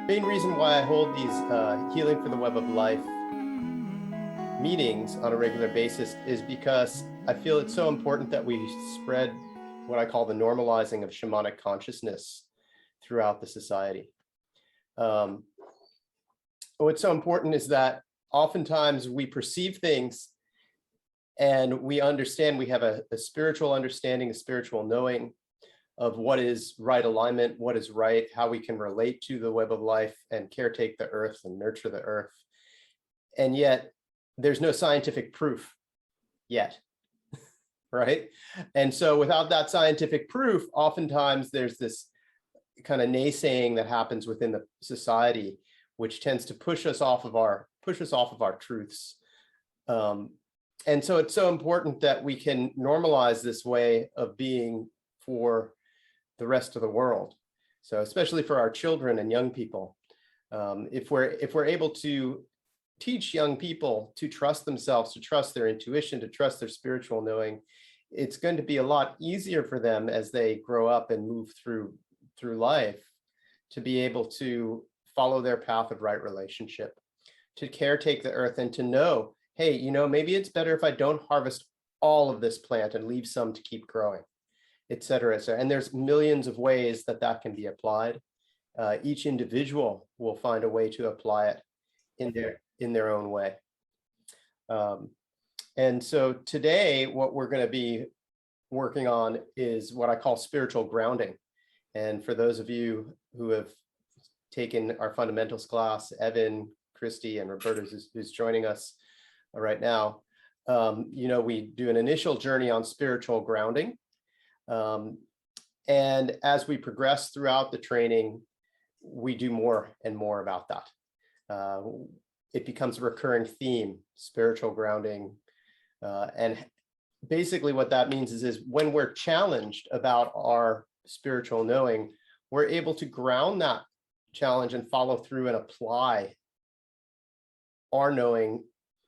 Main reason why I hold these Healing for the Web of Life meetings on a regular basis is because I feel it's so important that we spread what I call the normalizing of shamanic consciousness throughout the society. What's so important is that oftentimes we perceive things and we understand, we have a spiritual understanding, a spiritual knowing of what is right alignment, what is right, how we can relate to the web of life and caretake the earth and nurture the earth. And yet there's no scientific proof yet, right? And so without that scientific proof, oftentimes there's this kind of naysaying that happens within the society, which tends to push us off of our truths. And so it's so important that we can normalize this way of being for the rest of the world. So especially for our children and young people, if we're able to teach young people to trust themselves, to trust their intuition, to trust their spiritual knowing, it's going to be a lot easier for them as they grow up and move through life to be able to follow their path of right relationship, to caretake the earth and to know, hey, you know, maybe it's better if I don't harvest all of this plant and leave some to keep growing, et cetera, et cetera. And there's millions of ways that that can be applied. Each individual will find a way to apply it in their own way. And so today, what we're going to be working on is what I call spiritual grounding. And for those of you who have taken our fundamentals class, Evan, Christy, and Roberta, who's joining us right now, you know, we do an initial journey on spiritual grounding. And as we progress throughout the training, we do more and more about that. It becomes a recurring theme, spiritual grounding. And basically what that means is when we're challenged about our spiritual knowing, we're able to ground that challenge and follow through and apply our knowing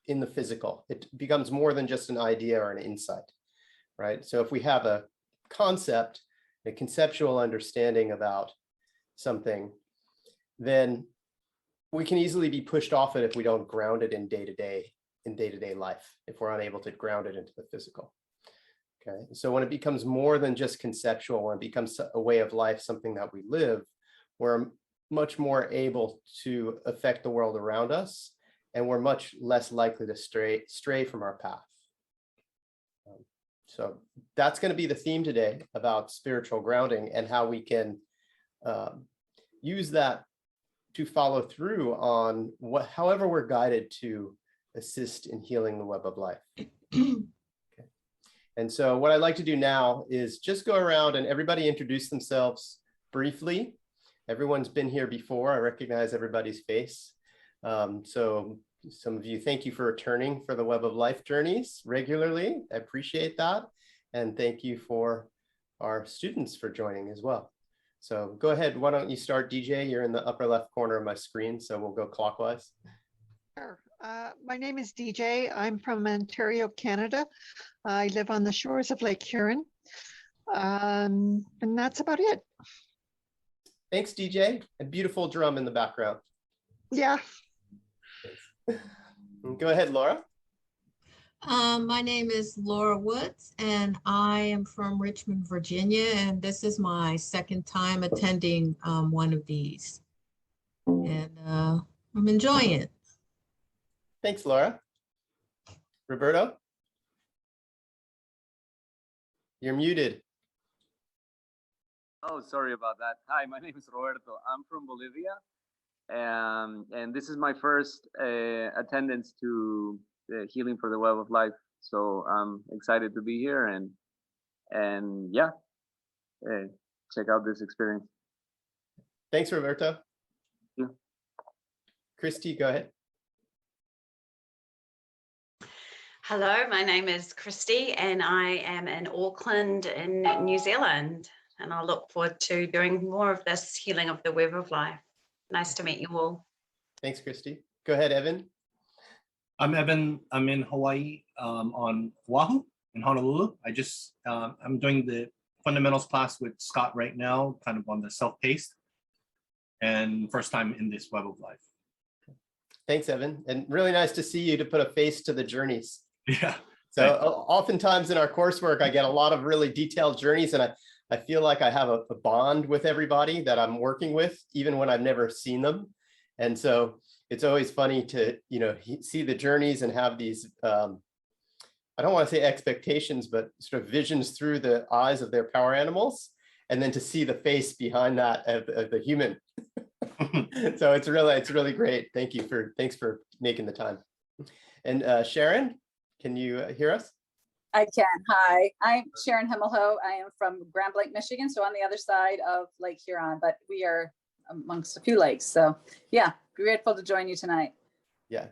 in the physical. It becomes more than just an idea or an insight, right? So if we have a concept, a conceptual understanding about something, then we can easily be pushed off it if we don't ground it in day-to-day life, if we're unable to ground it into the physical. Okay, so when it becomes more than just conceptual, when it becomes a way of life, something that we live, we're much more able to affect the world around us, and we're much less likely to stray from our path. So that's going to be the theme today, about spiritual grounding and how we can use that to follow through on however we're guided to assist in healing the web of life. Okay. And so what I'd like to do now is just go around and everybody introduce themselves briefly. Everyone's been here before. I recognize everybody's face. So some of you, thank you for returning for the Web of Life journeys regularly. I appreciate that. And thank you for our students for joining as well. So go ahead, why don't you start, DJ? You're in the upper left corner of my screen, so we'll go clockwise. Sure. My name is DJ. I'm from Ontario, Canada. I live on the shores of Lake Huron. And that's about it. Thanks, DJ. A beautiful drum in the background. Yeah. Go ahead, Laura. My name is Laura Woods, and I am from Richmond, Virginia, and this is my second time attending one of these. And I'm enjoying it. Thanks, Laura. Roberto? You're muted. Oh, sorry about that. Hi, my name is Roberto. I'm from Bolivia, and this is my first attendance to Healing for the Web of Life. So I'm excited to be here and yeah, check out this experience. Thanks, Roberto. Yeah. Christy, go ahead. Hello, my name is Christy and I am in Auckland in New Zealand, and I look forward to doing more of this Healing of the Web of Life. Nice to meet you all. Thanks, Christy. Go ahead, Evan. I'm Evan. I'm in Hawaii, on Oahu in Honolulu. I'm doing the fundamentals class with Scott right now, kind of on the self-paced. and first time in this web of life. Thanks, Evan. And really nice to see you to put a face to the journeys. Yeah. So oftentimes in our coursework, I get a lot of really detailed journeys, and I feel like I have a bond with everybody that I'm working with, even when I've never seen them. And so it's always funny to, see the journeys and have these, I don't want to say expectations, but sort of visions through the eyes of their power animals, and then to see the face behind that of the human. So it's really great. Thanks for making the time. And Sharon, can you hear us? I can. Hi, I'm Sharon Himmelho. I am from Grand Blanc, Michigan, so on the other side of Lake Huron, but we are amongst a few lakes. So yeah, grateful to join you tonight. Yeah,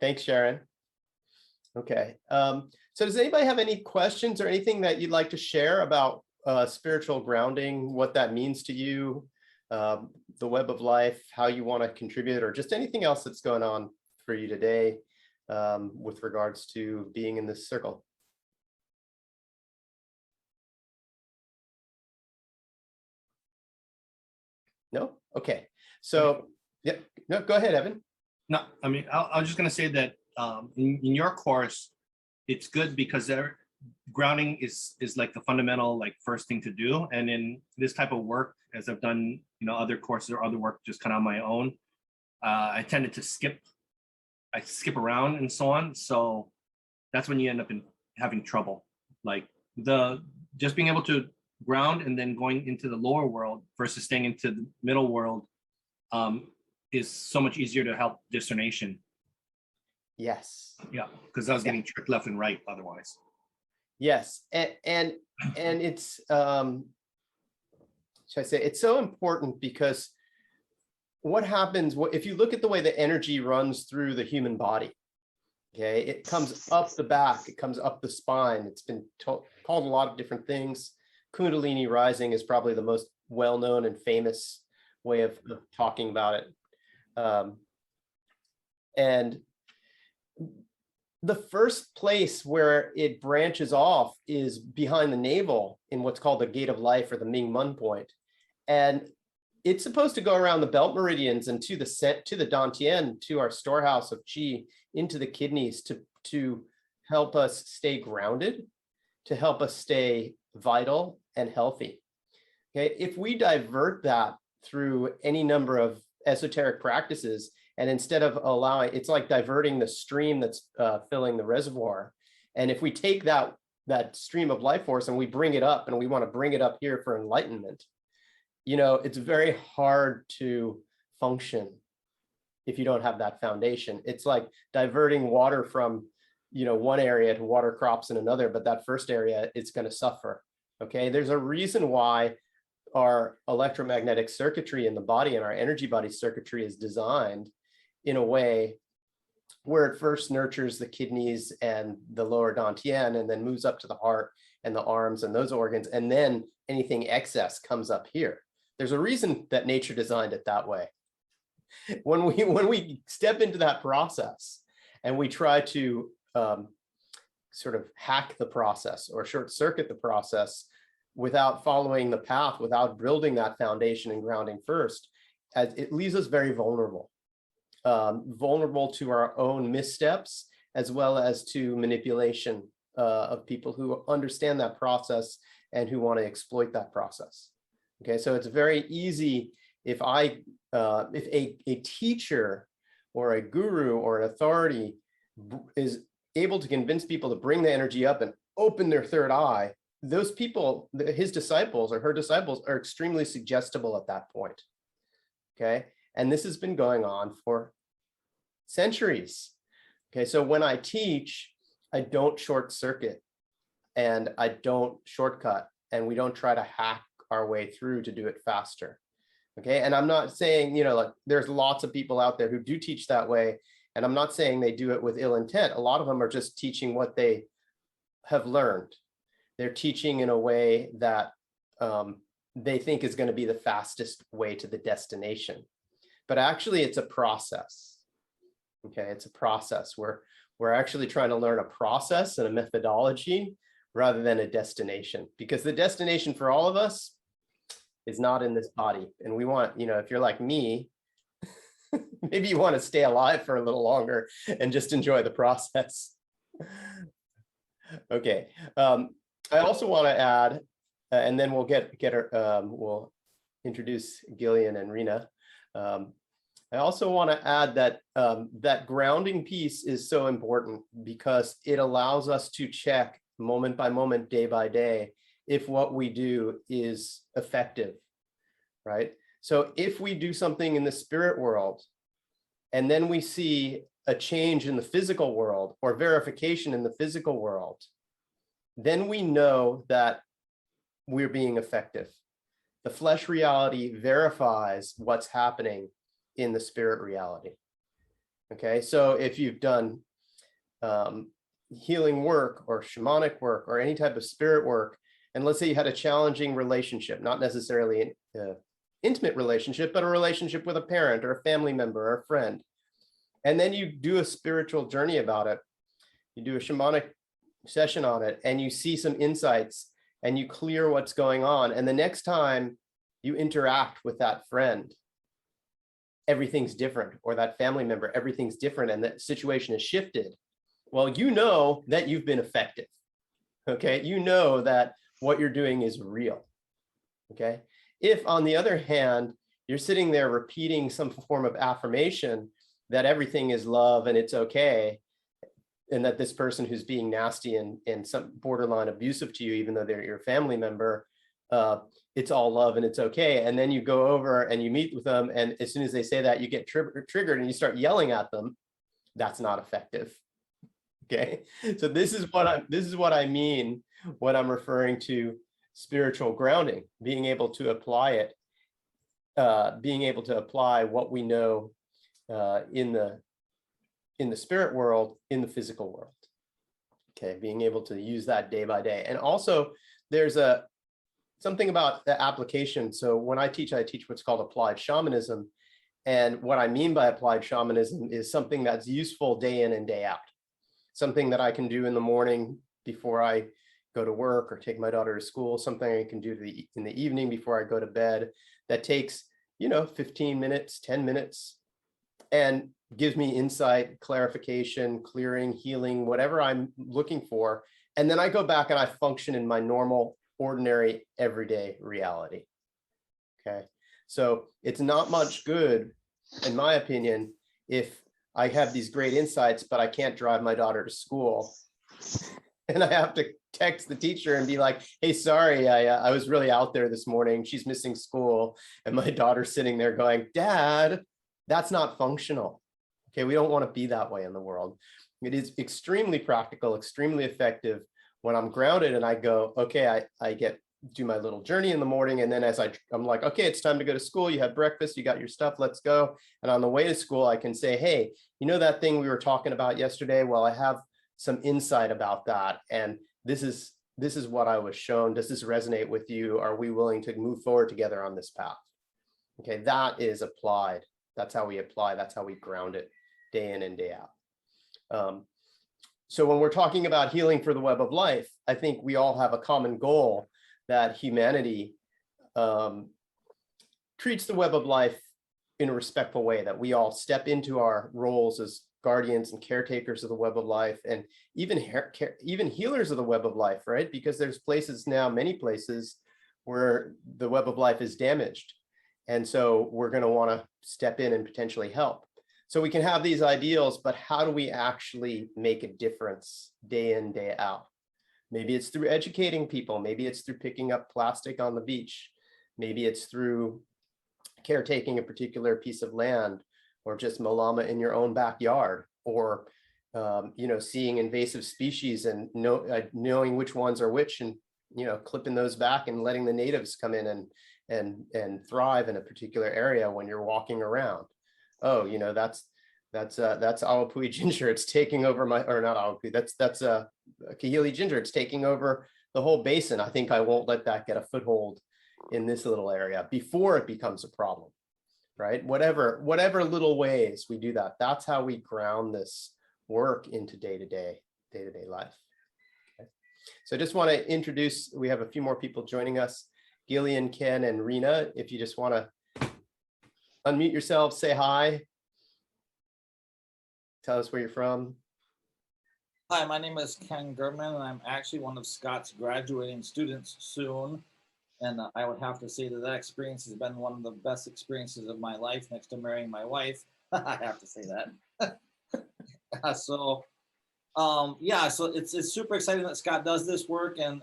thanks, Sharon. Okay, so does anybody have any questions or anything that you'd like to share about spiritual grounding, what that means to you, the web of life, how you want to contribute, or just anything else that's going on for you today with regards to being in this circle? No? Okay. So, yeah, no, go ahead, Evan. No, I mean, I was just going to say that in your course, it's good because grounding is like the fundamental, like first thing to do. And in this type of work, as I've done, other courses or other work just kind of on my own, I tended to skip around and so on. So that's when you end up having trouble. Like just being able to ground and then going into the lower world versus staying into the middle world is so much easier to help discernation. Yes. Yeah, because I was getting tricked left and right otherwise. Yes, and it's should I say, it's so important because what happens if you look at the way the energy runs through the human body? Okay, it comes up the back, it comes up the spine. It's been called a lot of different things. Kundalini rising is probably the most well-known and famous way of talking about it. And the first place where it branches off is behind the navel in what's called the gate of life, or the Ming Mun point. And it's supposed to go around the belt meridians and to the Dantian, to our storehouse of qi, into the kidneys to help us stay grounded, to help us stay vital and healthy. Okay, if we divert that through any number of esoteric practices, and instead of allowing, it's like diverting the stream that's filling the reservoir. And if we take that stream of life force and we bring it up, and we want to bring it up here for enlightenment, it's very hard to function if you don't have that foundation. It's like diverting water from, one area to water crops in another, but that first area, it's going to suffer. Okay, there's a reason why our electromagnetic circuitry in the body and our energy body circuitry is designed in a way where it first nurtures the kidneys and the lower dantian, and then moves up to the heart and the arms and those organs, and then anything excess comes up here. There's a reason that nature designed it that way. When we step into that process and we try to sort of hack the process or short circuit the process without following the path, without building that foundation and grounding first, it leaves us very vulnerable. Vulnerable to our own missteps, as well as to manipulation of people who understand that process and who want to exploit that process. Okay, so it's very easy if a teacher or a guru or an authority is able to convince people to bring the energy up and open their third eye, those people, his disciples or her disciples, are extremely suggestible at that point. Okay, and this has been going on for centuries. Okay, so when I teach, I don't short circuit and I don't shortcut, and we don't try to hack our way through to do it faster. Okay, and I'm not saying, like, there's lots of people out there who do teach that way, and I'm not saying they do it with ill intent. A lot of them are just teaching what they have learned. They're teaching in a way that they think is going to be the fastest way to the destination. But actually, it's a process. Okay, it's a process where we're actually trying to learn a process and a methodology rather than a destination, because the destination for all of us is not in this body. And we want, if you're like me, maybe you want to stay alive for a little longer and just enjoy the process. Okay. I also want to add, and then we'll we'll introduce Gillian and Rena. I also want to add that that grounding piece is so important because it allows us to check moment by moment, day by day, if what we do is effective, right? So if we do something in the spirit world, and then we see a change in the physical world or verification in the physical world, then we know that we're being effective. The flesh reality verifies what's happening in the spirit reality. Okay, so if you've done healing work or shamanic work or any type of spirit work, and let's say you had a challenging relationship, not necessarily an intimate relationship, but a relationship with a parent or a family member or a friend, and then you do a spiritual journey about it, you do a shamanic session on it, and you see some insights and you clear what's going on, and the next time you interact with that friend, everything's different, or that family member, everything's different, and the situation is shifted. Well, you know that you've been effective. Okay, you know that what you're doing is real. Okay, if on the other hand, you're sitting there repeating some form of affirmation that everything is love and it's okay, and that this person who's being nasty and some borderline abusive to you, even though they're your family member, it's all love and it's okay. And then you go over and you meet with them, and as soon as they say that, you get triggered and you start yelling at them. That's not effective. Okay, so this is what I mean when I'm referring to spiritual grounding, being able to apply it, being able to apply what we know in the spirit world, in the physical world. Okay, being able to use that day by day. And also there's something about the application. So when I teach what's called applied shamanism. And what I mean by applied shamanism is something that's useful day in and day out. Something that I can do in the morning before I go to work or take my daughter to school, something I can do in the evening before I go to bed, that takes, 15 minutes, 10 minutes, and gives me insight, clarification, clearing, healing, whatever I'm looking for. And then I go back and I function in my normal, ordinary, everyday reality. Okay, so it's not much good, in my opinion, if I have these great insights, but I can't drive my daughter to school. And I have to text the teacher and be like, hey, sorry, I was really out there this morning. She's missing school. And my daughter's sitting there going, Dad, that's not functional. Okay, we don't want to be that way in the world. It is extremely practical, extremely effective when I'm grounded and I go, okay, I do my little journey in the morning. And then as I'm like, okay, it's time to go to school. You had breakfast, you got your stuff, let's go. And on the way to school, I can say, hey, that thing we were talking about yesterday? Well, I have some insight about that. And this is what I was shown. Does this resonate with you? Are we willing to move forward together on this path? Okay, that is applied. That's how we apply. That's how we ground it day in and day out. So when we're talking about healing for the web of life, I think we all have a common goal that humanity treats the web of life in a respectful way, that we all step into our roles as guardians and caretakers of the web of life, and even healers of the web of life, right? Because there's places now, many places, where the web of life is damaged. And so we're going to want to step in and potentially help. So we can have these ideals, but how do we actually make a difference day in, day out? Maybe it's through educating people. Maybe it's through picking up plastic on the beach. Maybe it's through caretaking a particular piece of land, or just malama in your own backyard, or seeing invasive species and knowing which ones are which, and clipping those back and letting the natives come in and thrive in a particular area when you're walking around. Oh, that's Awapui ginger. It's taking over not Awapui. That's Kahili ginger. It's taking over the whole basin. I think I won't let that get a foothold in this little area before it becomes a problem, right? Whatever little ways we do that, that's how we ground this work into day-to-day life. Okay. So I just want to introduce, we have a few more people joining us. Gillian, Ken, and Rena, if you just want to unmute yourself, say hi. Tell us where you're from. Hi, my name is Ken German, and I'm actually one of Scott's graduating students soon. And I would have to say that that experience has been one of the best experiences of my life next to marrying my wife. I have to say that. Yeah, so it's super exciting that Scott does this work. And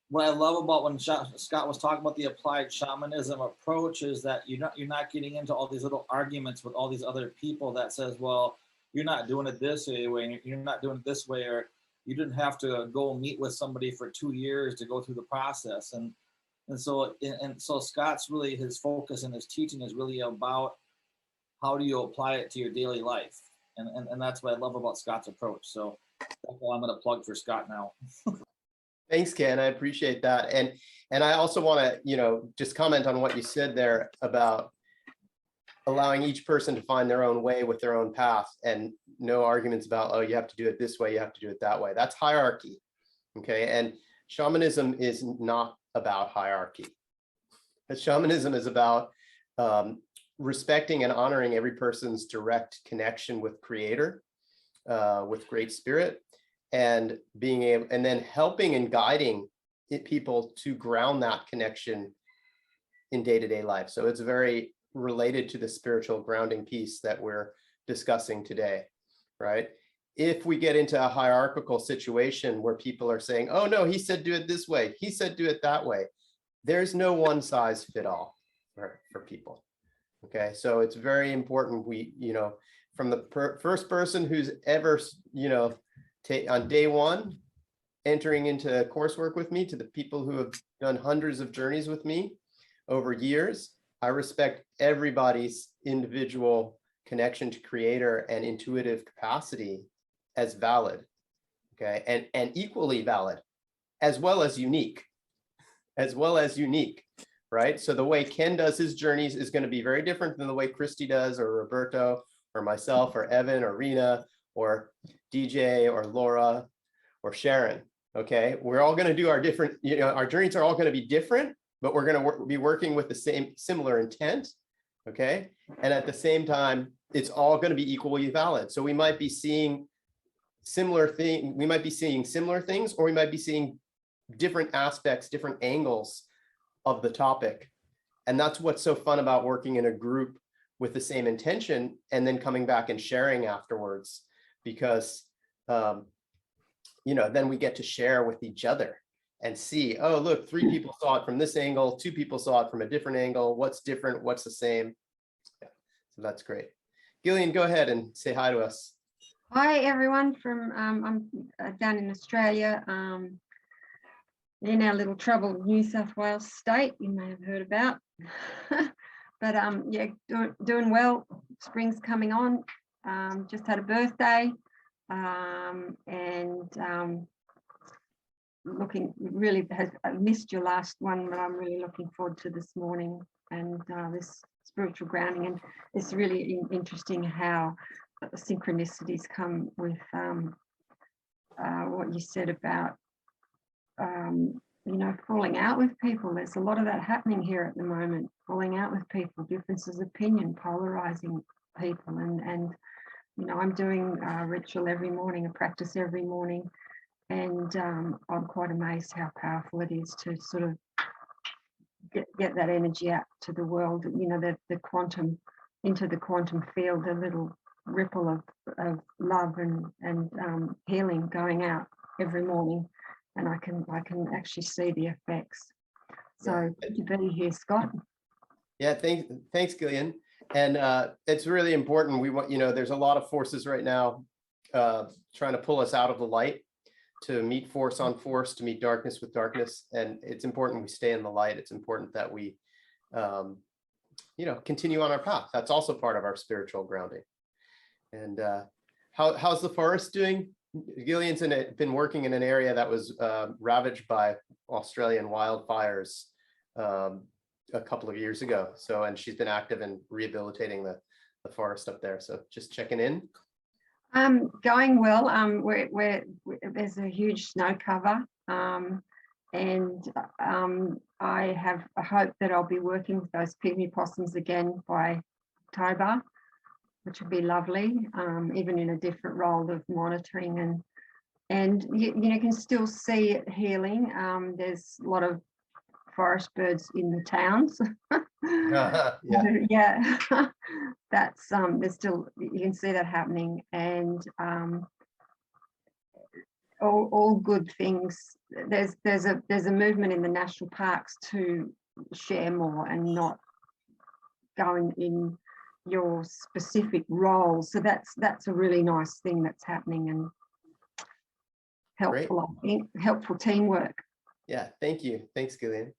what I love about when Scott was talking about the applied shamanism approach is that you're not getting into all these little arguments with all these other people that says, well, you're not doing it this way, and you're not doing it this way, or you didn't have to go meet with somebody for 2 years to go through the process. And so Scott's really, his focus and his teaching is really about how do you apply it to your daily life. And that's what I love about Scott's approach. So that's all I'm going to plug for Scott now. Thanks, Ken. I appreciate that. And I also want to, just comment on what you said there about allowing each person to find their own way with their own path, and no arguments about, oh, you have to do it this way, you have to do it that way. That's hierarchy. Okay. And shamanism is not about hierarchy. Shamanism is about respecting and honoring every person's direct connection with Creator, with Great Spirit, and being able, and then helping and guiding people to ground that connection in day-to-day life. So it's very related to the spiritual grounding piece that we're discussing today, right? If we get into a hierarchical situation where people are saying, oh no, he said do it this way, he said do it that way, there's no one size fit all for people. Okay, so it's very important we, from the first person who's ever, on day one, entering into coursework with me, to the people who have done hundreds of journeys with me over years, I respect everybody's individual connection to Creator and intuitive capacity as valid, okay, and equally valid, as well as unique, right? So the way Ken does his journeys is going to be very different than the way Christy does, or Roberto, or myself, or Evan, or Rena, or DJ, or Laura, or Sharon. Okay, we're all going to do our different, our journeys are all going to be different, but we're going to be working with the similar intent. Okay, and at the same time, it's all going to be equally valid. So we might be seeing similar things, or we might be seeing different aspects, different angles of the topic. And that's what's so fun about working in a group with the same intention and then coming back and sharing afterwards, because then we get to share with each other and see, oh, look, 3 people saw it from this angle, 2 people saw it from a different angle. What's different? What's the same? Yeah, so that's great. Gillian, go ahead and say hi to us. Hi, everyone from, I'm down in Australia, in our little troubled New South Wales state, you may have heard about. But yeah, doing well. Spring's coming on. Just had a birthday, and I missed your last one, but I'm really looking forward to this morning and this spiritual grounding. And it's really interesting how synchronicities come with what you said about falling out with people. There's a lot of that happening here at the moment, falling out with people, differences of opinion, polarizing people. And I'm doing a ritual every morning, a practice every morning, and I'm quite amazed how powerful it is to sort of get that energy out to the world, the quantum, into the quantum field, a little ripple of love and healing going out every morning. And I can actually see the effects. So good to be here, Scott. Yeah, thanks, Gillian. And it's really important. We want, there's a lot of forces right now trying to pull us out of the light, to meet force on force, to meet darkness with darkness. And it's important we stay in the light. It's important that we, continue on our path. That's also part of our spiritual grounding. And how's the forest doing? Gillian's been working in an area that was ravaged by Australian wildfires a couple of years ago. So, and she's been active in rehabilitating the forest up there. So just checking in. Going well. There's a huge snow cover, And I have a hope that I'll be working with those pygmy possums again by October, which would be lovely, even in a different role of monitoring and you can still see it healing. There's a lot of forest birds in the towns. Yeah. Yeah, that's there's still, you can see that happening, and all good things. There's a movement in the national parks to share more and not going in your specific role. So that's a really nice thing that's happening, and helpful, I think, helpful teamwork. Yeah, thank you. Thanks, Gillian.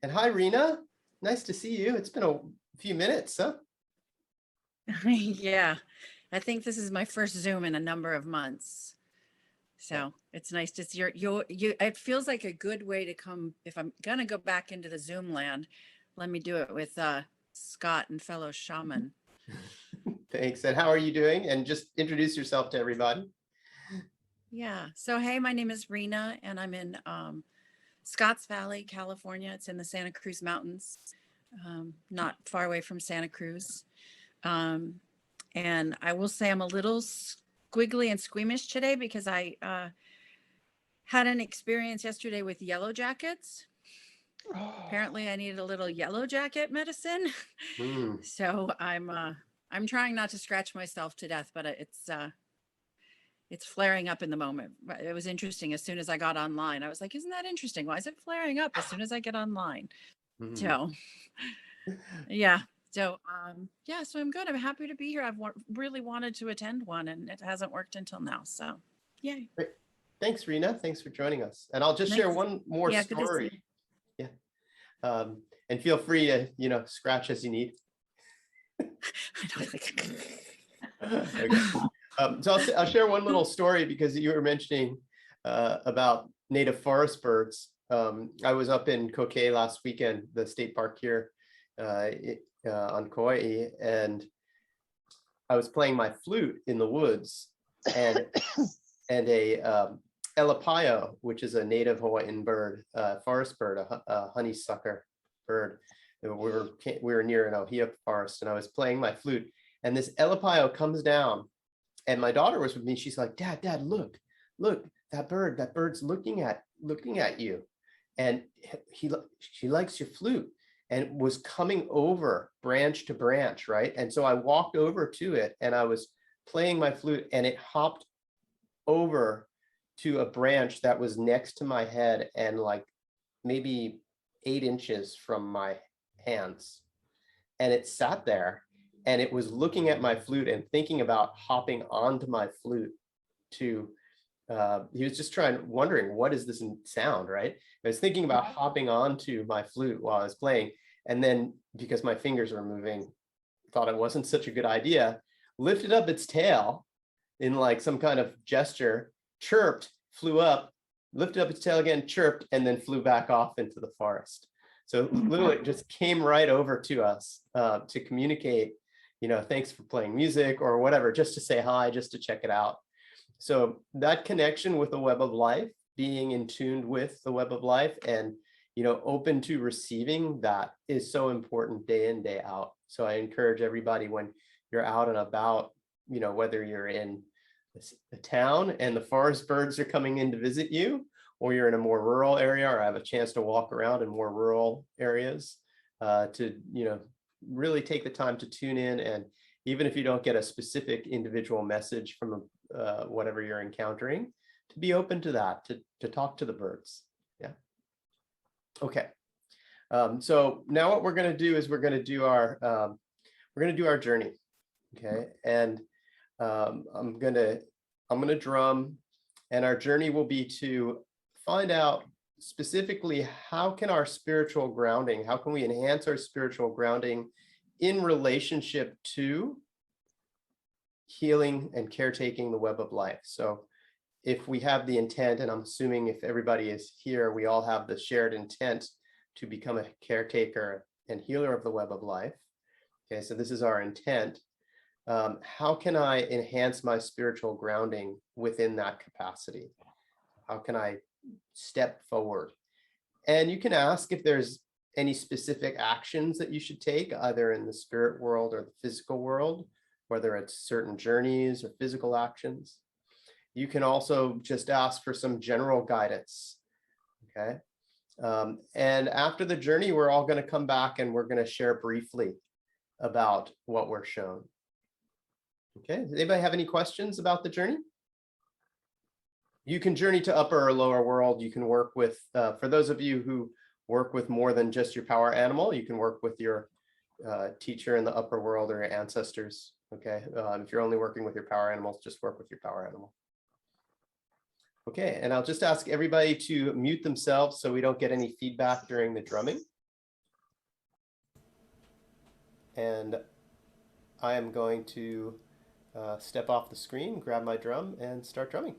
And hi, Rena. Nice to see you. It's been a few minutes, huh? Yeah, I think this is my first Zoom in a number of months. So it's nice to see you. It feels like a good way to come. If I'm gonna go back into the Zoom land, let me do it with Scott and fellow shaman. Thanks. And how are you doing? And just introduce yourself to everybody. Yeah. So, hey, my name is Rena, and I'm in Scotts Valley, California. It's in the Santa Cruz Mountains, not far away from Santa Cruz. And I will say I'm a little squiggly and squeamish today because I had an experience yesterday with yellow jackets. Apparently I needed a little yellow jacket medicine. So I'm trying not to scratch myself to death, but it's flaring up in the moment. It was interesting. As soon as I got online, I was like, isn't that interesting? Why is it flaring up as soon as I get online? So yeah. So yeah, so I'm good. I'm happy to be here. I've really wanted to attend one, and it hasn't worked until now. So yay. Great. Thanks, Rena. Thanks for joining us. And I'll just share one more story. Yeah. And feel free to, scratch as you need. Okay. So I'll share one little story because you were mentioning about native forest birds. I was up in Kauai last weekend, the state park here on Kauai, and I was playing my flute in the woods, and a elapaio, which is a native Hawaiian bird, forest bird, a honeysucker bird. We were near an ohia forest, and I was playing my flute, and this elapaio comes down, and my daughter was with me. She's like, Dad, look, that bird's looking at you, and she likes your flute, and was coming over branch to branch, right? And so I walked over to it, and I was playing my flute, and it hopped over to a branch that was next to my head and like maybe 8 inches from my hands. And it sat there, and it was looking at my flute and thinking about hopping onto my flute to, he was just wondering, what is this sound, right? I was thinking about hopping onto my flute while I was playing. And then because my fingers were moving, thought it wasn't such a good idea, lifted up its tail in like some kind of gesture, chirped, flew up, lifted up its tail again, chirped, and then flew back off into the forest. So literally it just came right over to us to communicate, thanks for playing music or whatever, just to say hi, just to check it out. So that connection with the web of life, being in tune with the web of life and, open to receiving that is so important day in, day out. So I encourage everybody when you're out and about, whether you're in a town and the forest birds are coming in to visit you, or you're in a more rural area, or have a chance to walk around in more rural areas, to, really take the time to tune in. And even if you don't get a specific individual message from whatever you're encountering, to be open to that, to talk to the birds. Yeah. Okay. So now what we're going to do is we're going to do our journey. Okay. And I'm going to drum, and our journey will be to find out specifically how can our spiritual grounding, how can we enhance our spiritual grounding in relationship to healing and caretaking the web of life. So if we have the intent, and I'm assuming if everybody is here, we all have the shared intent to become a caretaker and healer of the web of life. Okay, so this is our intent. How can I enhance my spiritual grounding within that capacity? How can I step forward? And you can ask if there's any specific actions that you should take, either in the spirit world or the physical world, whether it's certain journeys or physical actions. You can also just ask for some general guidance, okay? And after the journey, we're all going to come back and we're going to share briefly about what we're shown. Okay, does anybody have any questions about the journey? You can journey to upper or lower world. You can work with, for those of you who work with more than just your power animal, you can work with your teacher in the upper world or your ancestors. Okay, if you're only working with your power animals, just work with your power animal. Okay, and I'll just ask everybody to mute themselves so we don't get any feedback during the drumming. And I am going to step off the screen, grab my drum, and start drumming.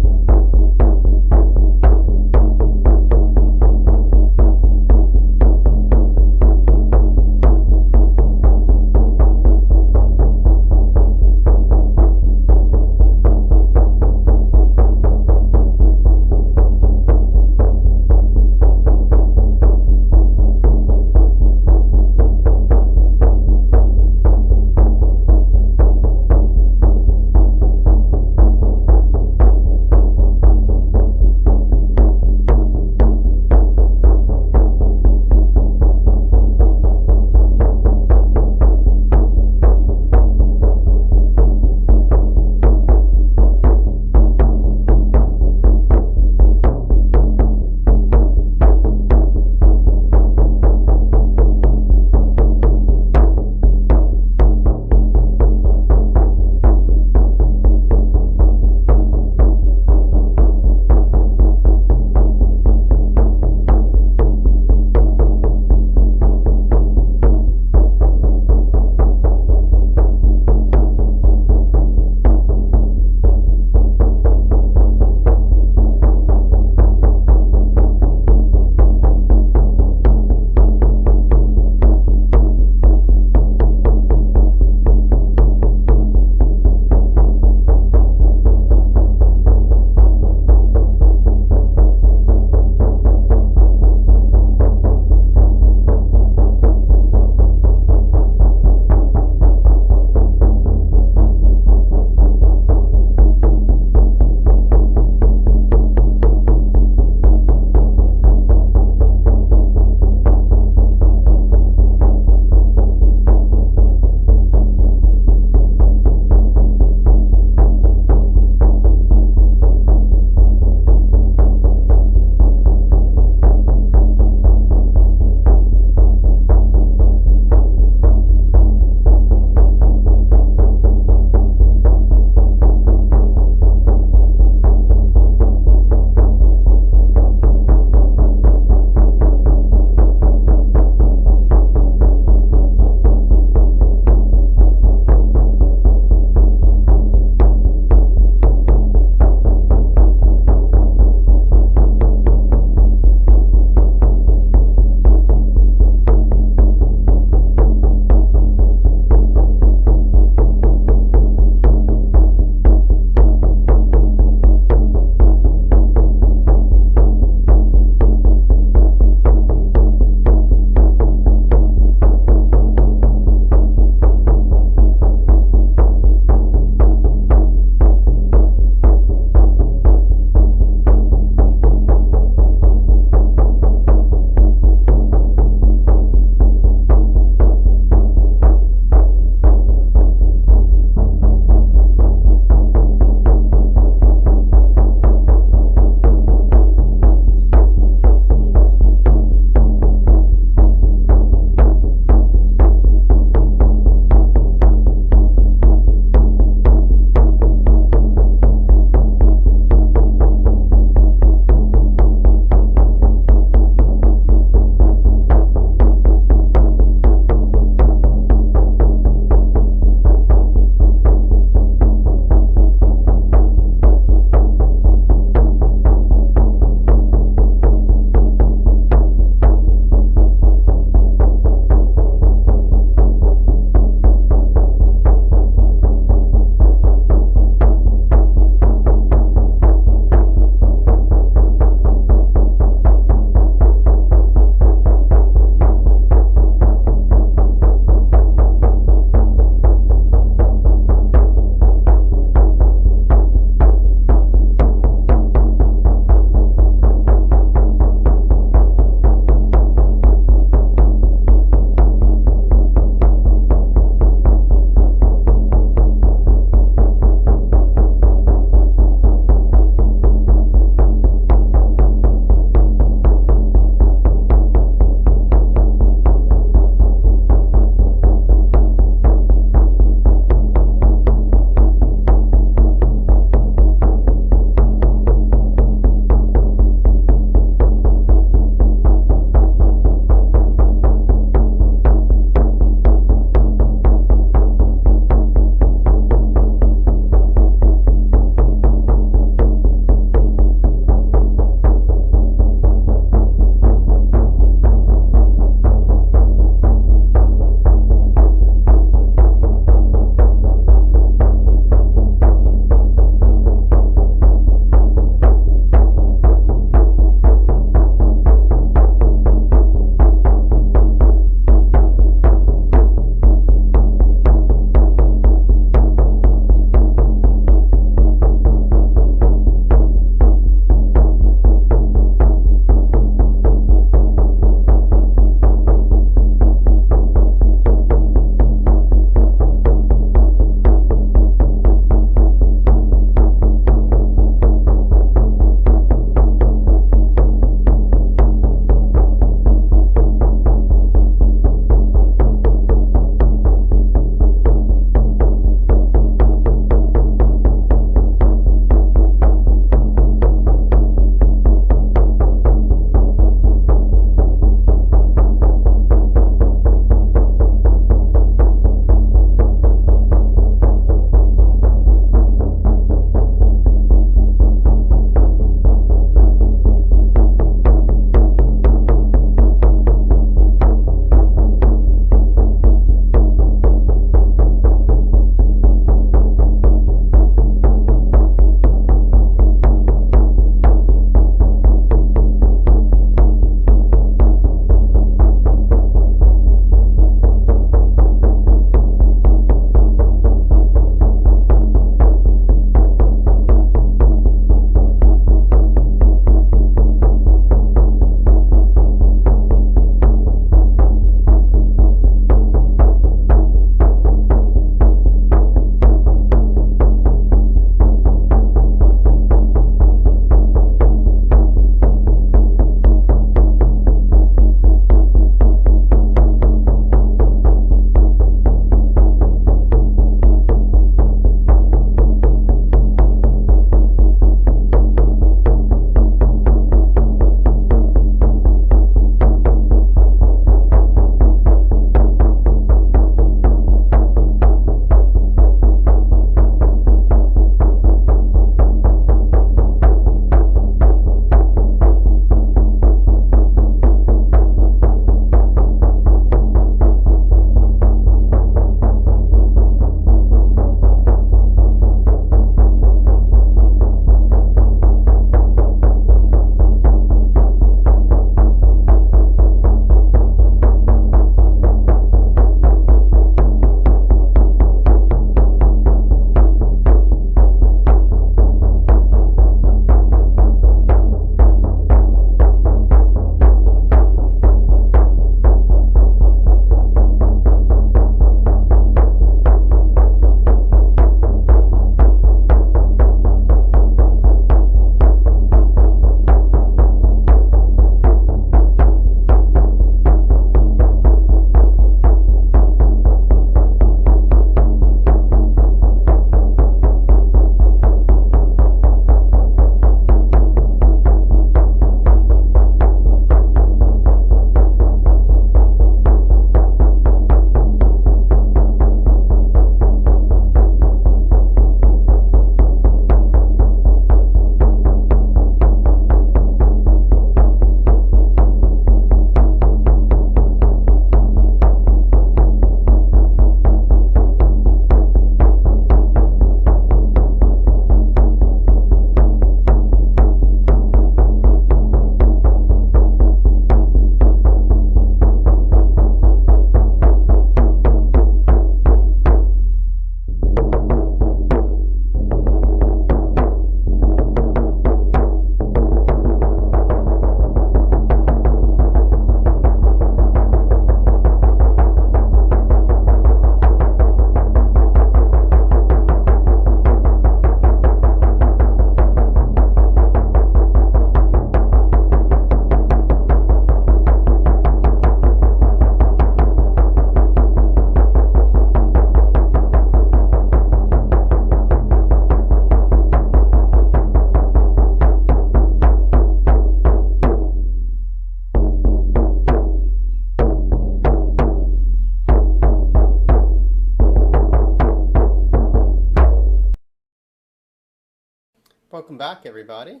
Welcome back, everybody.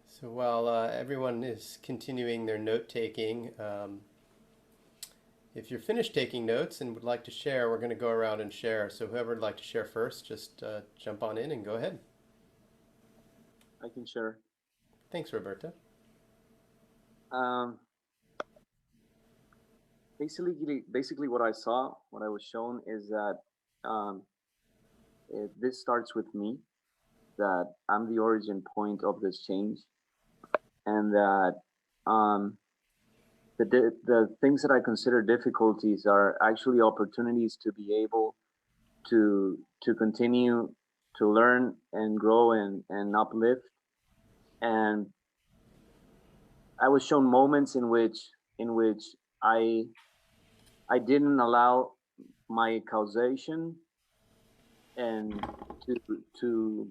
So while everyone is continuing their note-taking, if you're finished taking notes and would like to share, we're going to go around and share. So whoever would like to share first, just jump on in and go ahead. I can share. Thanks, Roberta. Basically what I saw, what I was shown is that this starts with me, that I'm the origin point of this change, and that the things that I consider difficulties are actually opportunities to be able to continue to learn and grow and uplift. And I was shown moments in which I didn't allow my causation and to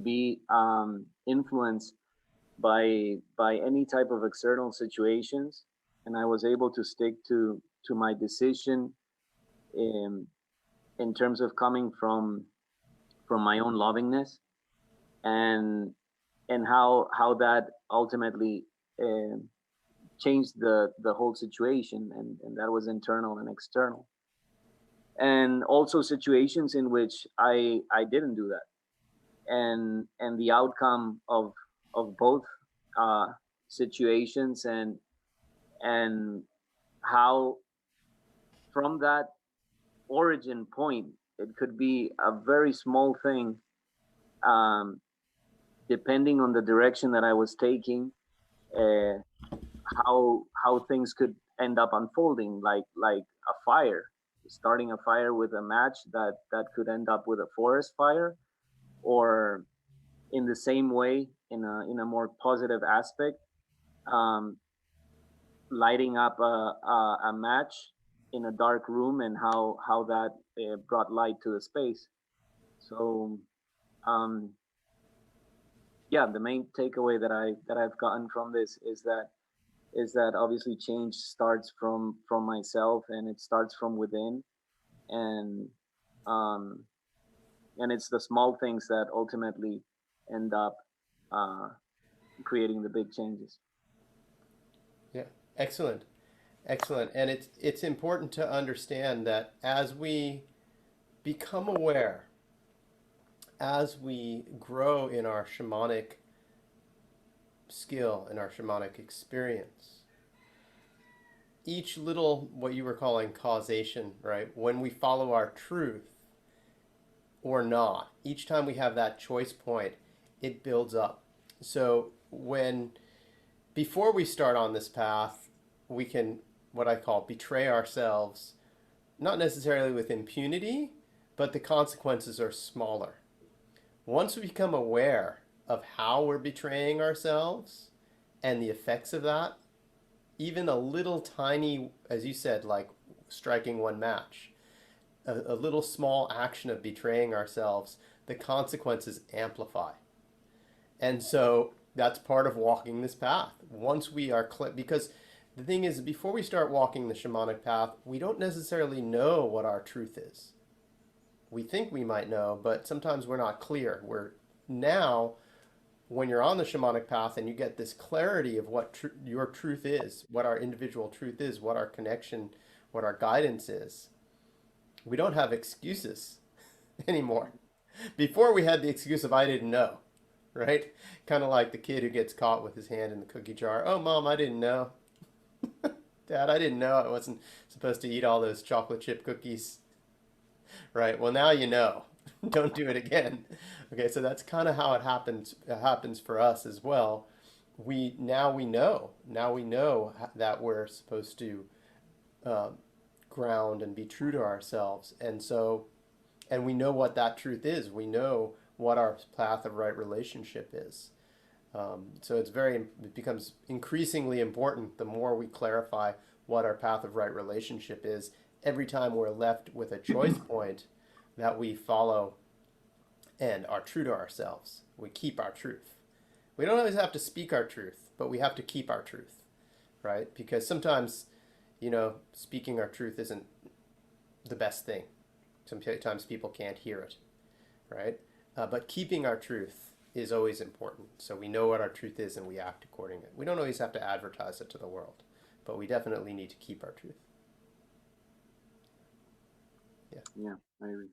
be influenced by any type of external situations, and I was able to stick to my decision in terms of coming from my own lovingness, and how that ultimately changed the whole situation, and that was internal and external. And also situations in which I didn't do that, and the outcome of both situations, and how from that origin point, it could be a very small thing, depending on the direction that I was taking, how things could end up unfolding, like a fire, starting a fire with a match that could end up with a forest fire, or in the same way, in a more positive aspect, lighting up a match in a dark room, and how that brought light to the space. So yeah, the main takeaway that I've gotten from this is that obviously change starts from myself, and it starts from within, and it's the small things that ultimately end up creating the big changes. Yeah, excellent. Excellent. And it's important to understand that as we become aware, as we grow in our shamanic skill, in our shamanic experience, each little, what you were calling causation, right? When we follow our truth or not, each time we have that choice point, it builds up. So before we start on this path, we can, what I call, betray ourselves, not necessarily with impunity, but the consequences are smaller. Once we become aware of how we're betraying ourselves and the effects of that, even a little tiny, as you said, like striking one match, a little small action of betraying ourselves, the consequences amplify. And so that's part of walking this path. Once we are because the thing is, before we start walking the shamanic path, we don't necessarily know what our truth is. We think we might know, but sometimes we're not clear. Now, when you're on the shamanic path and you get this clarity of what your truth is, what our individual truth is, what our connection, what our guidance is, we don't have excuses anymore. Before, we had the excuse of I didn't know, right? Kind of like the kid who gets caught with his hand in the cookie jar. Oh, Mom, I didn't know. Dad, I didn't know I wasn't supposed to eat all those chocolate chip cookies. Right. Well, now you know. Don't do it again. Okay, so that's kind of how it happens. It happens for us as well. Now we know that we're supposed to ground and be true to ourselves, and we know what that truth is. We know what our path of right relationship is. So it becomes increasingly important the more we clarify what our path of right relationship is. Every time we're left with a choice point that we follow and are true to ourselves, we keep our truth. We don't always have to speak our truth, but we have to keep our truth, right? Because sometimes, speaking our truth isn't the best thing. Sometimes people can't hear it, right? But keeping our truth is always important. So we know what our truth is and we act accordingly. We don't always have to advertise it to the world, but we definitely need to keep our truth. Yeah, I agree.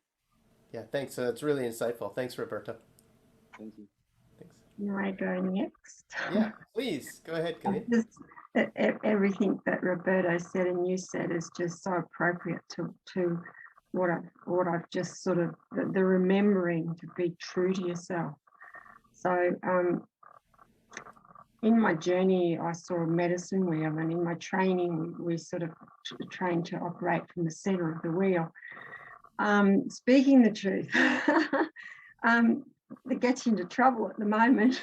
Yeah, thanks. It's really insightful. Thanks, Roberta. Thank you. Thanks. Can I go next? Yeah, please go ahead, Kelly. Everything that Roberto said and you said is just so appropriate to what I've just sort of the remembering to be true to yourself. So in my journey, I saw a medicine wheel, and in my training, we sort of trained to operate from the center of the wheel. Speaking the truth, it gets you into trouble at the moment.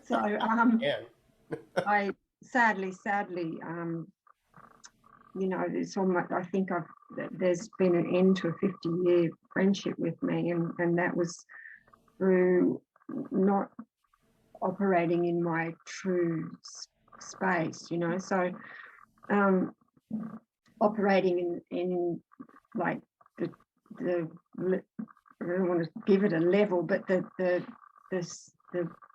So I sadly, you know, it's almost, I think there's been an end to a 50-year friendship with me, and that was through not operating in my true space, you know. So operating in like the I don't want to give it a level, but the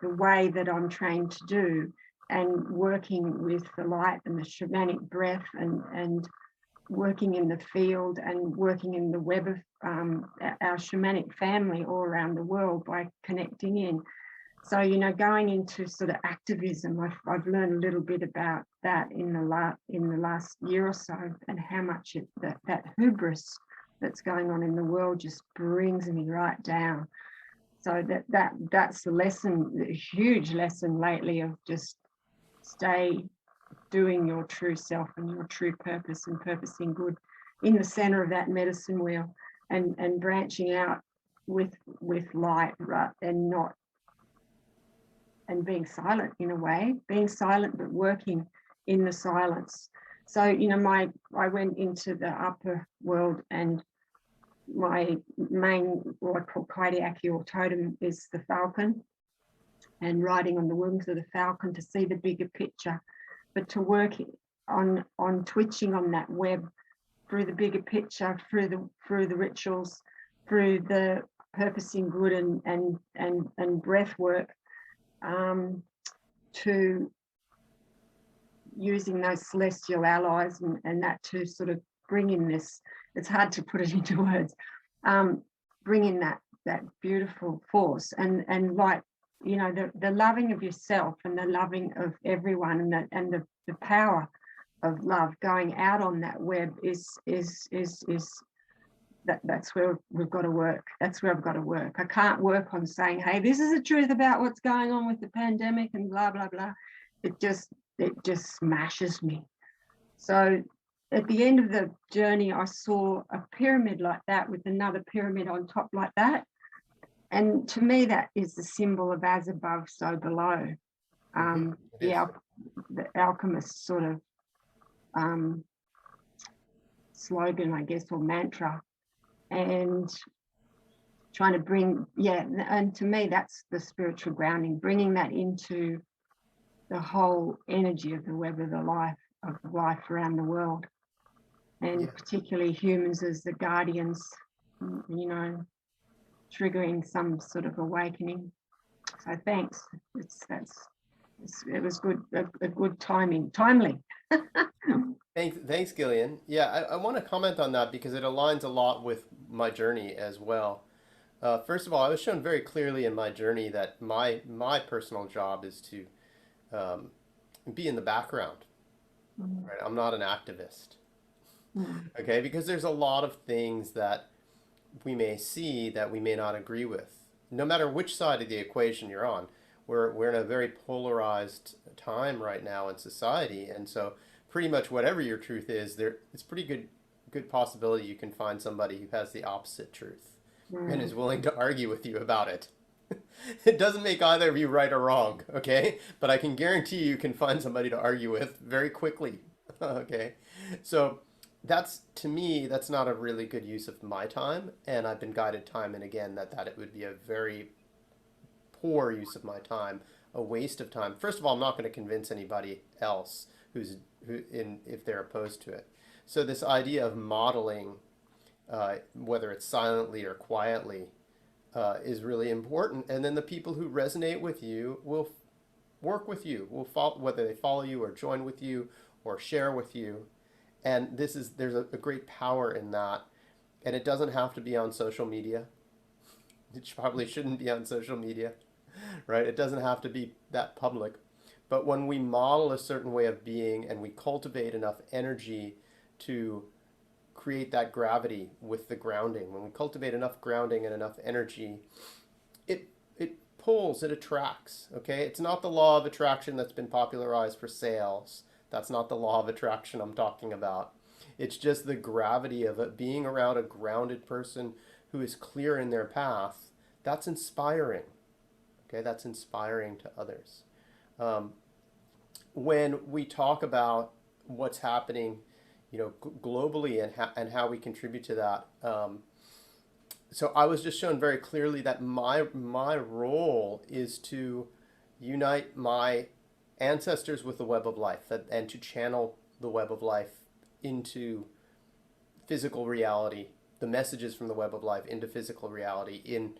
way that I'm trained to do, and working with the light and the shamanic breath, and working in the field and working in the web of our shamanic family all around the world by connecting in. So, you know, going into sort of activism, I've learned a little bit about that in the last year or so, and how much that hubris that's going on in the world just brings me right down. So that's a lesson, a huge lesson lately, of just stay doing your true self and your true purpose, and purposing good in the center of that medicine wheel, and branching out with light, right, and being silent in a way, being silent but working in the silence. So, you know, I went into the upper world, and my main, what I call kaidiaki or totem, is the falcon, and riding on the wings of the falcon to see the bigger picture, but to work on twitching on that web through the bigger picture, through the rituals, through the purposing good and breath work, to using those celestial allies and that to sort of bring in this, it's hard to put it into words, bring in that beautiful force, and like, you know, the loving of yourself and the loving of everyone, and the power of love going out on that web is that's where we've got to work. That's where I've got to work. I can't work on saying, hey, this is the truth about what's going on with the pandemic and blah blah blah. It just smashes me. So at the end of the journey, I saw a pyramid like that with another pyramid on top like that. And to me, that is the symbol of as above, so below. The alchemist sort of slogan, I guess, or mantra, and trying to bring, and to me, that's the spiritual grounding, bringing that into the whole energy of the web of the life around the world, and particularly humans as the guardians, you know, triggering some sort of awakening. So thanks. It was good, a good timely. Thanks, Gillian. Yeah, I want to comment on that because it aligns a lot with my journey as well. First of all, I was shown very clearly in my journey that my personal job is to be in the background. Right? I'm not an activist. Okay, because there's a lot of things that we may see that we may not agree with, no matter which side of the equation you're on. We're in a very polarized time right now in society, and so pretty much whatever your truth is, it's pretty good possibility you can find somebody who has the opposite truth and is willing to argue with you about it. It doesn't make either of you right or wrong, okay? But I can guarantee you can find somebody to argue with very quickly, okay? So to me, that's not a really good use of my time, and I've been guided time and again that it would be a very poor use of my time, a waste of time. First of all, I'm not going to convince anybody else if they're opposed to it. So this idea of modeling, whether it's silently or quietly, is really important. And then the people who resonate with you will work with you, will follow, whether they follow you or join with you or share with you. And there's a great power in that. And it doesn't have to be on social media. It probably shouldn't be on social media, right? It doesn't have to be that public. But when we model a certain way of being and we cultivate enough energy to create that gravity with the grounding, when we cultivate enough grounding and enough energy, it pulls, it attracts, okay? It's not the law of attraction that's been popularized for sales. That's not the law of attraction I'm talking about. It's just the gravity of it, being around a grounded person who is clear in their path. That's inspiring, okay? That's inspiring to others. When we talk about what's happening, globally and how we contribute to that, so I was just shown very clearly that my role is to unite my ancestors with the web of life and to channel the web of life into physical reality, the messages from the web of life into physical reality in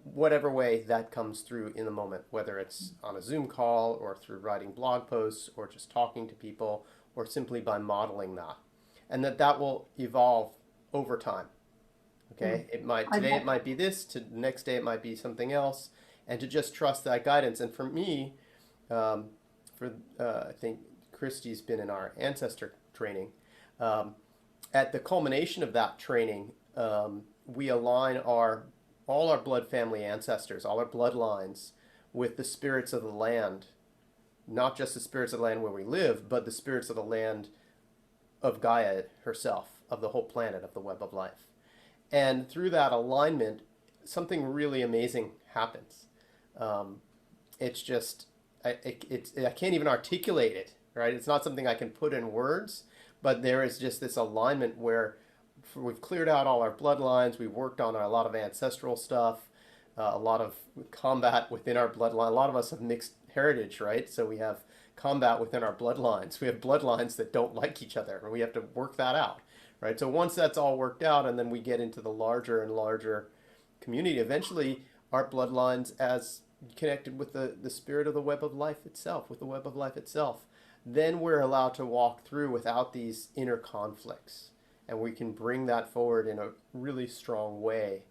whatever way that comes through in the moment, whether it's on a Zoom call or through writing blog posts or just talking to people or simply by modeling that. And that will evolve over time. Okay, today it might be this, the next day it might be something else, and to just trust that guidance. And for me, I think Christy's been in our ancestor training. At the culmination of that training, we align all our blood family ancestors, all our bloodlines, with the spirits of the land, not just the spirits of the land where we live, but the spirits of the land of Gaia herself, of the whole planet, of the web of life. And through that alignment, something really amazing happens. It's just, I can't even articulate it, right? It's not something I can put in words, but there is just this alignment where we've cleared out all our bloodlines, we've worked on a lot of ancestral stuff, a lot of combat within our bloodline. A lot of us have mixed heritage, right? So we have combat within our bloodlines. We have bloodlines that don't like each other, and we have to work that out. Right. So once that's all worked out, and then we get into the larger and larger community, eventually our bloodlines as connected with the spirit of the web of life itself, with the web of life itself, then we're allowed to walk through without these inner conflicts. And we can bring that forward in a really strong way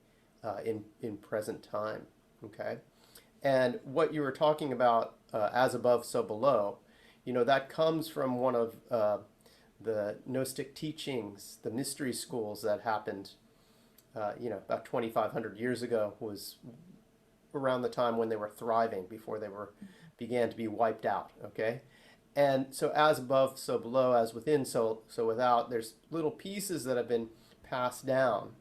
in present time. Okay. And what you were talking about, as above, so below, that comes from one of the Gnostic teachings, the mystery schools that happened, about 2,500 years ago, was around the time when they were thriving, before they began to be wiped out, okay? And so as above, so below, as within, so without, there's little pieces that have been passed down.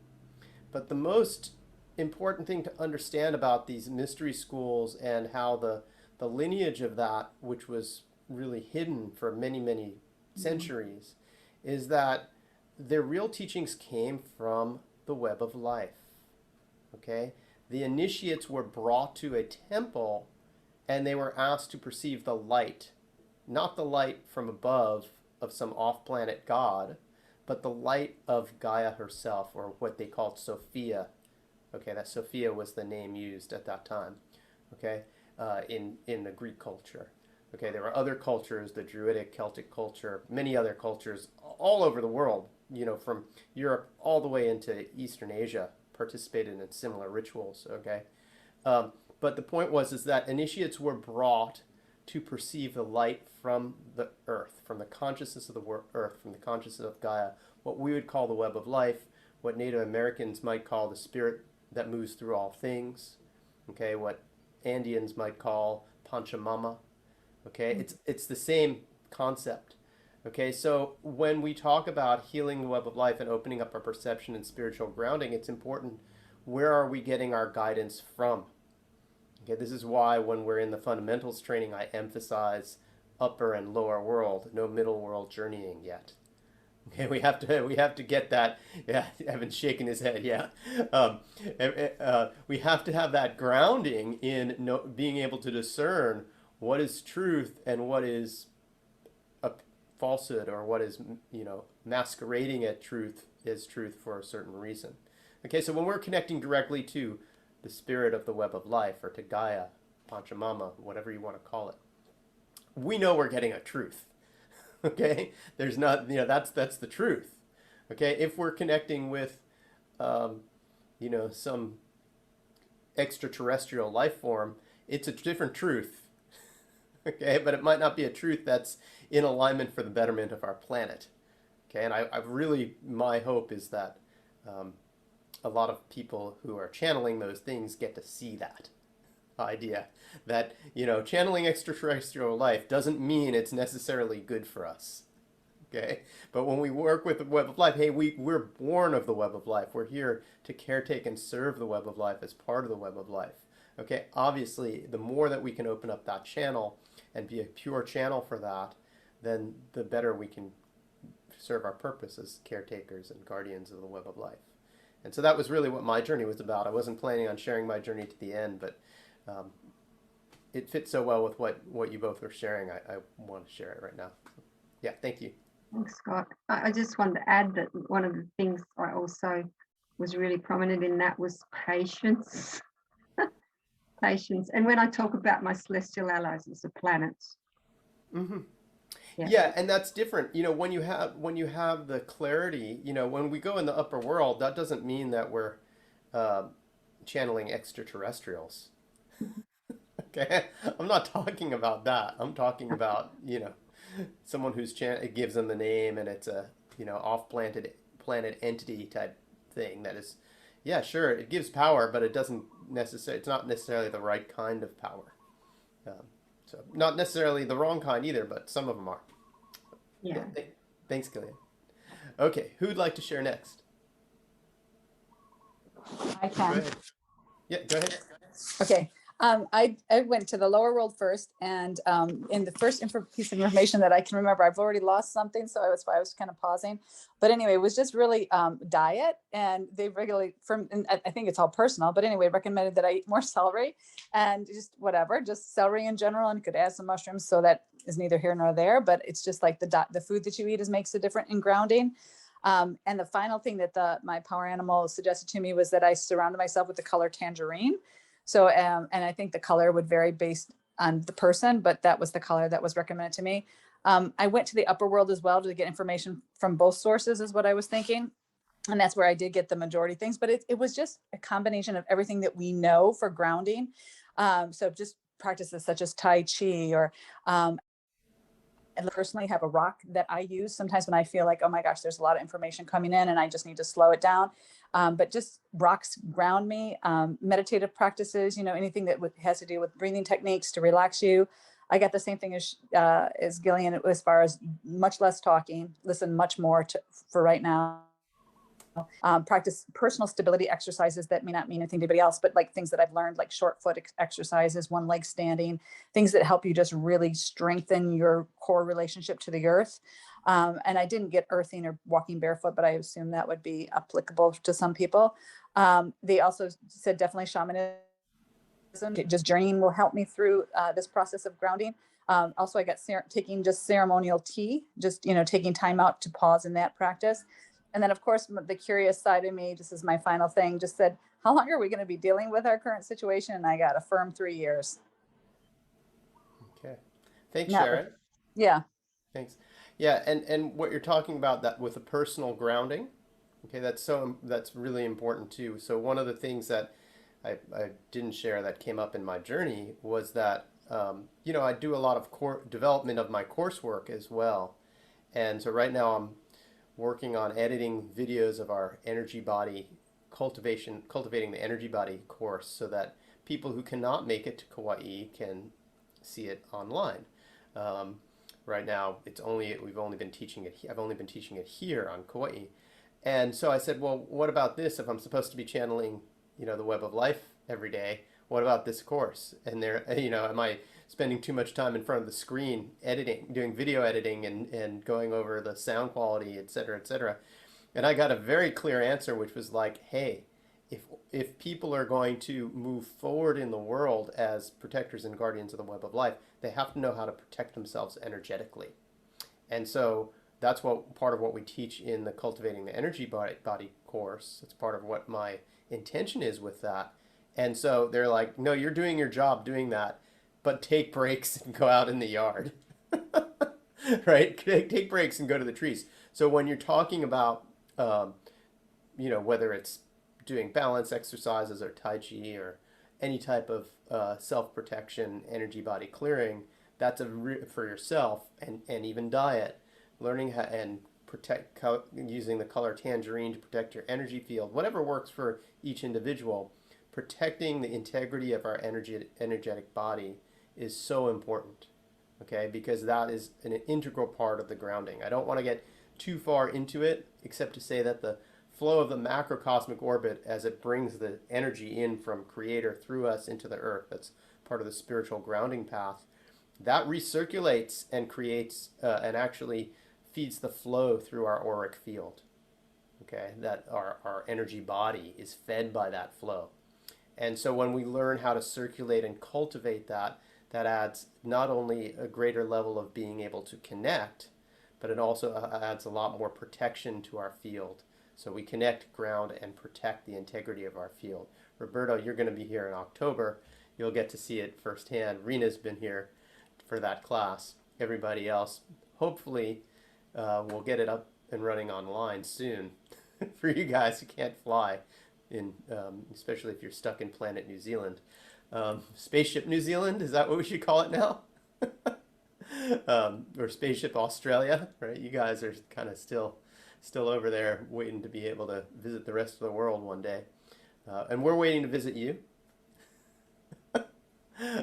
But the most important thing to understand about these mystery schools and how the lineage of that, which was really hidden for many, many centuries, is that their real teachings came from the web of life. Okay? The initiates were brought to a temple and they were asked to perceive the light, not the light from above of some off-planet god, but the light of Gaia herself, or what they called Sophia. Okay, that Sophia was the name used at that time, okay, in the Greek culture. Okay, there were other cultures, the Druidic, Celtic culture, many other cultures all over the world, from Europe all the way into Eastern Asia, participated in similar rituals, okay? But the point is that initiates were brought to perceive the light from the earth, from the consciousness of the earth, from the consciousness of Gaia, what we would call the web of life, what Native Americans might call the spirit that moves through all things, okay, what Andeans might call Pachamama. Okay, it's the same concept. Okay, so when we talk about healing the web of life and opening up our perception and spiritual grounding, it's important, where are we getting our guidance from? Okay, this is why when we're in the fundamentals training, I emphasize upper and lower world, no middle world journeying yet. Okay, we have to get that. Yeah, Evan's shaking his head. Yeah, we have to have that grounding in being able to discern what is truth and what is falsehood or what is, masquerading at truth is truth for a certain reason. Okay, so when we're connecting directly to the spirit of the web of life, or to Gaia, Pachamama, whatever you want to call it, we know we're getting a truth. Okay, there's not, that's the truth. Okay, if we're connecting with, some extraterrestrial life form, it's a different truth. Okay, but it might not be a truth that's in alignment for the betterment of our planet. Okay, and I really, my hope is that a lot of people who are channeling those things get to see that idea that, channeling extraterrestrial life doesn't mean it's necessarily good for us. Okay, but when we work with the web of life, hey, we're born of the web of life. We're here to caretake and serve the web of life as part of the web of life. Okay, obviously, the more that we can open up that channel and be a pure channel for that, then the better we can serve our purpose as caretakers and guardians of the web of life. And so that was really what my journey was about. I wasn't planning on sharing my journey to the end, but it fits so well with what you both were sharing. I want to share it right now. Yeah, thank you. Thanks, Scott. I just wanted to add that one of the things I also was really prominent in that was patience. Patience. And when I talk about my celestial allies, it's the planets. Mm-hmm. Yeah. Yeah, and that's different. When you have the clarity, when we go in the upper world, that doesn't mean that we're channeling extraterrestrials. Okay, I'm not talking about that. I'm talking about someone who's it gives them the name, and it's a off-planet entity type thing that is, yeah, sure, it gives power, but it's not necessarily the right kind of power. So not necessarily the wrong kind either, but some of them are. Yeah. Thanks, Gillian. Okay, who'd like to share next? I Go can. ahead. Yeah, go ahead. Okay. I went to the lower world first, and in the first piece of information that I can remember, I've already lost something, so I was kind of pausing. But anyway, it was just really diet, and they regularly, and I think it's all personal, but anyway, recommended that I eat more celery and just celery in general, and could add some mushrooms. So that is neither here nor there, but it's just like the food that you eat makes a difference in grounding. And the final thing that my power animal suggested to me was that I surrounded myself with the color tangerine. So, and I think the color would vary based on the person, but that was the color that was recommended to me. I went to the upper world as well to get information from both sources is what I was thinking. And that's where I did get the majority of things, but it was just a combination of everything that we know for grounding. So just practices such as Tai Chi or, and personally have a rock that I use sometimes when I feel like, oh my gosh, there's a lot of information coming in and I just need to slow it down. But just rocks ground me, meditative practices, anything that has to do with breathing techniques to relax you. I got the same thing as Gillian as far as much less talking, listen much more for right now. Practice personal stability exercises that may not mean anything to anybody else, but like things that I've learned, like short foot exercises, one leg standing, things that help you just really strengthen your core relationship to the earth. And I didn't get earthing or walking barefoot, but I assume that would be applicable to some people. They also said definitely shamanism, just journeying will help me through this process of grounding. Also, I got taking just ceremonial tea, just, taking time out to pause in that practice. And then, of course, the curious side of me, just as my final thing, just said, how long are we going to be dealing with our current situation? And I got a firm 3 years. Okay. Thanks, Sharon. Yeah. Thanks. Yeah, and what you're talking about, that with a personal grounding, okay, that's really important too. So one of the things that I didn't share that came up in my journey was that, I do a lot of development of my coursework as well. And so right now I'm working on editing videos of our energy body cultivating the energy body course, so that people who cannot make it to Kauai can see it online. Right now, we've only been teaching it. I've only been teaching it here on Kauai, and so I said, well, what about this? If I'm supposed to be channeling, the web of life every day, what about this course? And am I spending too much time in front of the screen doing video editing and going over the sound quality, et cetera, et cetera? And I got a very clear answer, which was like, hey, if people are going to move forward in the world as protectors and guardians of the web of life, they have to know how to protect themselves energetically. And so that's what part of what we teach in the Cultivating the Energy Body course. It's part of what my intention is with that. And so they're like, no, you're doing your job doing that, but take breaks and go out in the yard. Right? Take breaks and go to the trees. So when you're talking about, whether it's doing balance exercises or Tai Chi or any type of self-protection, energy body clearing, that's for yourself, and even diet, learning how and protect using the color tangerine to protect your energy field, whatever works for each individual. Protecting the integrity of our energetic body is so important, okay, because that is an integral part of the grounding. I don't want to get too far into it, except to say that the flow of the macrocosmic orbit as it brings the energy in from Creator through us into the earth, that's part of the spiritual grounding path, that recirculates and creates and actually feeds the flow through our auric field, okay, that our energy body is fed by that flow. And so when we learn how to circulate and cultivate that, that adds not only a greater level of being able to connect, but it also adds a lot more protection to our field. So we connect, ground, and protect the integrity of our field. Roberto, you're going to be here in October. You'll get to see it firsthand. Rena's been here for that class. Everybody else, hopefully, we'll get it up and running online soon for you guys who can't fly, especially if you're stuck in Planet New Zealand. Spaceship New Zealand, is that what we should call it now? Or Spaceship Australia, right? You guys are kind of still over there waiting to be able to visit the rest of the world one day. And we're waiting to visit you.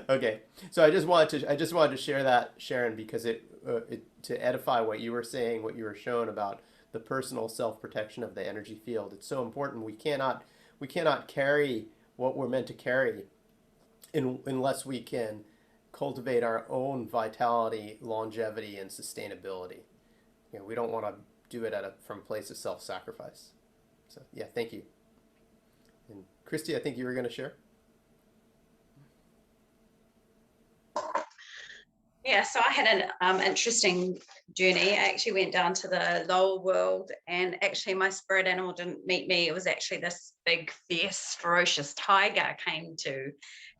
Okay, so I just wanted to share that, Sharon, because to edify what you were saying, what you were showing about the personal self-protection of the energy field. It's so important. We cannot carry what we're meant to carry unless we can cultivate our own vitality, longevity, and sustainability. We don't want to do it from a place of self-sacrifice. So yeah, thank you. And Christy, I think you were going to share. Yeah, so I had an interesting journey. I actually went down to the lower world, and actually my spirit animal didn't meet me. It was actually this big, fierce, ferocious tiger came to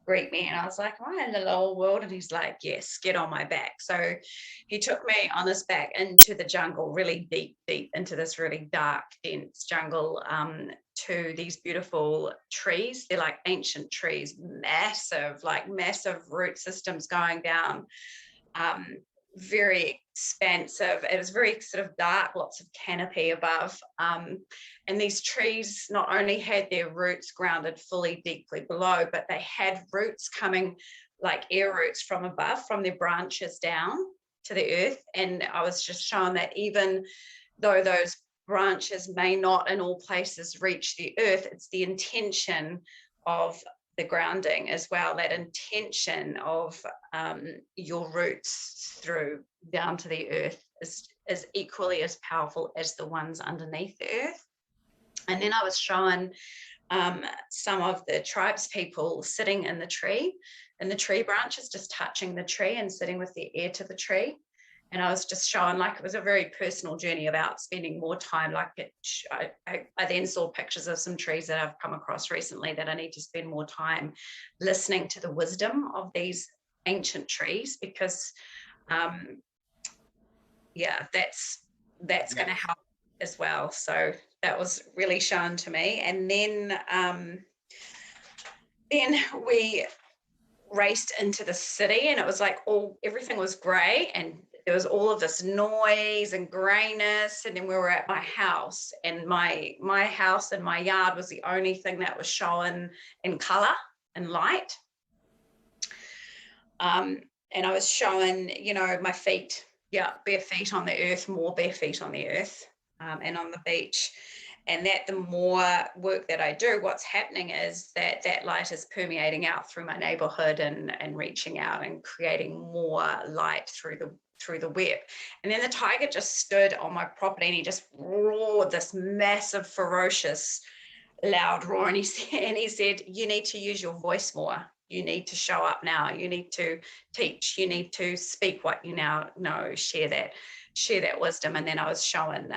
greet me, and I was like, am I in the lower world? And he's like, yes, get on my back. So he took me on his back into the jungle, really deep into this really dark, dense jungle, to these beautiful trees. They're like ancient trees, massive root systems going down. Very expansive. It was very sort of dark, lots of canopy above. And these trees not only had their roots grounded fully deeply below, but they had roots coming like air roots from above, from their branches down to the earth. And I was just shown that even though those branches may not in all places reach the earth, it's the intention of the grounding as well, that intention of your roots through down to the earth is equally as powerful as the ones underneath the earth. And then I was shown some of the tribes people sitting in the tree branches, just touching the tree and sitting with their ear to the tree. And I was just shown, like, it was a very personal journey about spending more time. Like I then saw pictures of some trees that I've come across recently that I need to spend more time listening to the wisdom of these ancient trees, because that's going to help as well. So that was really shown to me. And then we raced into the city, and it was like everything was grey, and there was all of this noise and grayness. And then we were at my house, and my house and my yard was the only thing that was shown in color and light. And I was showing, my feet, bare feet on the earth, more bare feet on the earth, and on the beach. And that the more work that I do, what's happening is that light is permeating out through my neighborhood and reaching out and creating more light through the web. And then the tiger just stood on my property, and he just roared this massive, ferocious, loud roar. And he said, you need to use your voice more. you need to show up now, you need to teach, you need to speak what you now know, share that wisdom. And then I was showing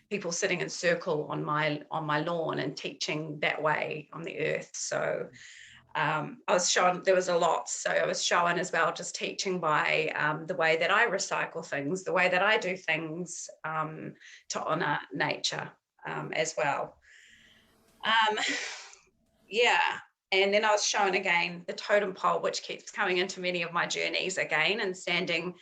people sitting in circle on my lawn and teaching that way on the earth. So I was shown there was a lot. So I was shown as well, just teaching by the way that I recycle things, the way that I do things to honor nature as well. Yeah. And then I was shown again the totem pole, which keeps coming into many of my journeys again, and standing,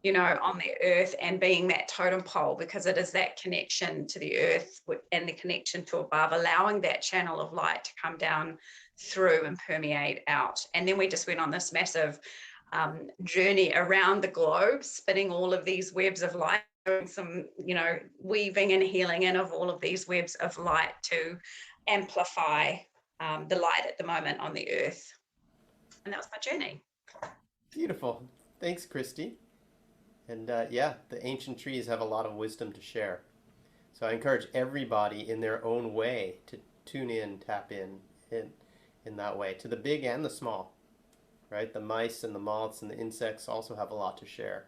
on the earth and being that totem pole, because it is that connection to the earth and the connection to above, allowing that channel of light to come down through and permeate out. And then we just went on this massive journey around the globe, spinning all of these webs of light, doing some, weaving and healing in of all of these webs of light to amplify the light at the moment on the earth. And that was my journey. Beautiful. Thanks, Christy. And yeah, the ancient trees have a lot of wisdom to share. So I encourage everybody in their own way to tune in, tap in that way, to the big and the small, right? The mice and the moths and the insects also have a lot to share.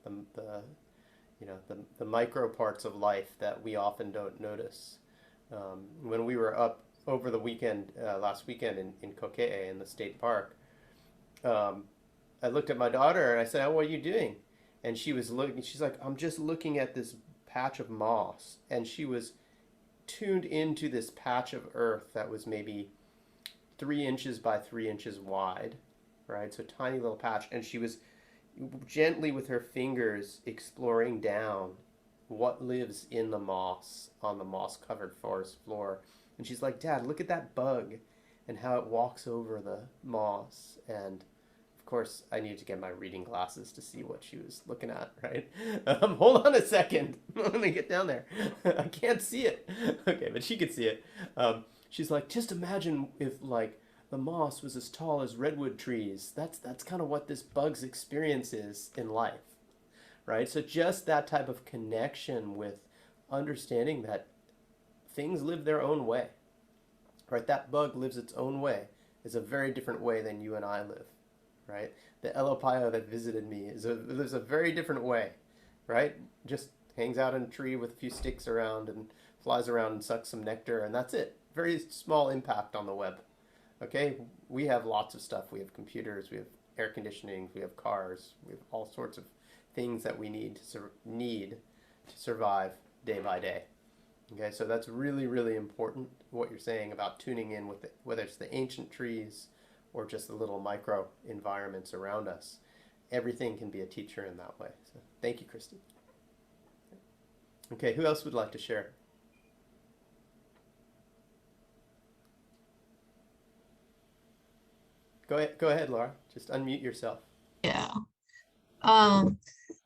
The micro parts of life that we often don't notice. When we were up over the weekend, last weekend in Kauai in the state park, I looked at my daughter and I said, "Oh, what are you doing?" And she was looking, she's like, "I'm just looking at this patch of moss." And she was tuned into this patch of earth that was maybe 3 inches by 3 inches wide, right? So tiny little patch. And she was gently with her fingers exploring down what lives in the moss, on the moss covered forest floor. And she's like, "Dad, look at that bug and how it walks over the moss." And of course, I needed to get my reading glasses to see what she was looking at, right? Hold on a second. Let me get down there. I can't see it. Okay, but she could see it. She's like, "Just imagine if like the moss was as tall as redwood trees. That's kind of what this bug's experience is in life," right? So just that type of connection with understanding that things live their own way, right? That bug lives its own way. It's a very different way than you and I live, right? The elopaio that visited me lives a very different way, right? Just hangs out in a tree with a few sticks around and flies around and sucks some nectar, and that's it. Very small impact on the web. Okay, we have lots of stuff. We have computers, we have air conditioning, we have cars, we have all sorts of things that we need to survive day by day. Okay, so that's really, really important, what you're saying about tuning in with it, whether it's the ancient trees or just the little micro environments around us. Everything can be a teacher in that way. So thank you, Christy. Okay, who else would like to share? Go ahead, Laura. Just unmute yourself. Yeah.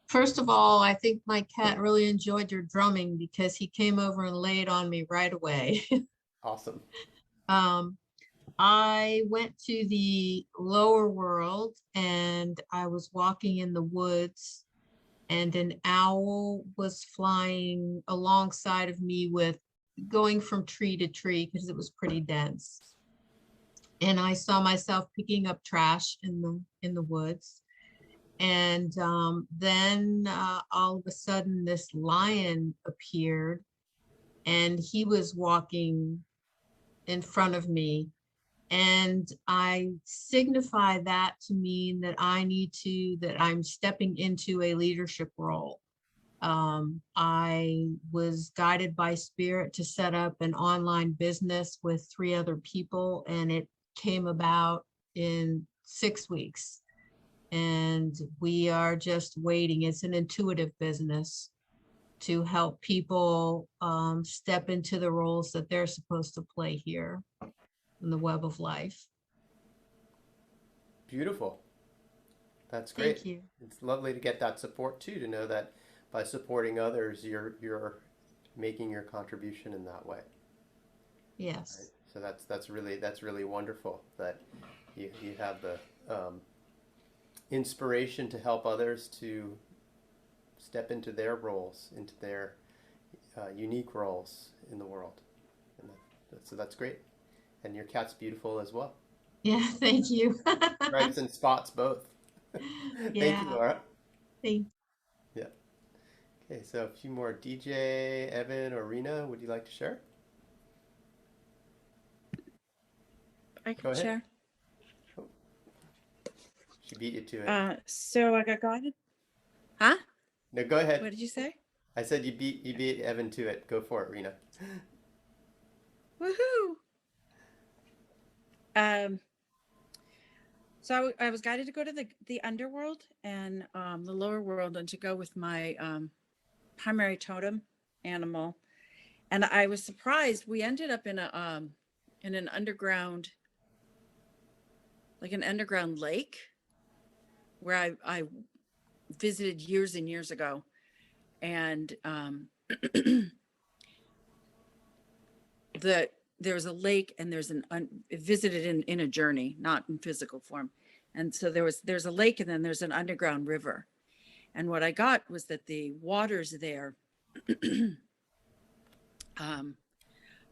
First of all, I think my cat really enjoyed your drumming because he came over and laid on me right away. Awesome. I went to the lower world and I was walking in the woods and an owl was flying alongside of me going from tree to tree because it was pretty dense. And I saw myself picking up trash in the woods. And then all of a sudden this lion appeared and he was walking in front of me. And I signify that to mean that I'm stepping into a leadership role. I was guided by spirit to set up an online business with 3 other people, and it came about in 6 weeks. And we are just waiting. It's an intuitive business to help people step into the roles that they're supposed to play here in the web of life. Beautiful. That's great. Thank you. It's lovely to get that support too, to know that by supporting others, you're making your contribution in that way. Yes. Right? So that's really wonderful that you have the inspiration to help others to step into their roles, into their unique roles in the world. And so that's great. And your cat's beautiful as well. Yeah, thank you. Stripes and spots both. Thank you, Yeah, Laura. thank Yeah. Okay, so a few more. DJ, Evan, or Rena, would you like to share? I Go can ahead. share. Oh, she beat you to it. So I got guided. Huh? No, go ahead. What did you say? I said you beat Evan to it. Go for it, Rena. Woohoo! Um, so I was guided to go to the underworld and the lower world, and to go with my primary totem animal. And I was surprised. We ended up in an underground, like an underground lake, where I visited years and years ago, and there's a lake, and there's visited in a journey, not in physical form. And so there's a lake, and then there's an underground river. And what I got was that the waters there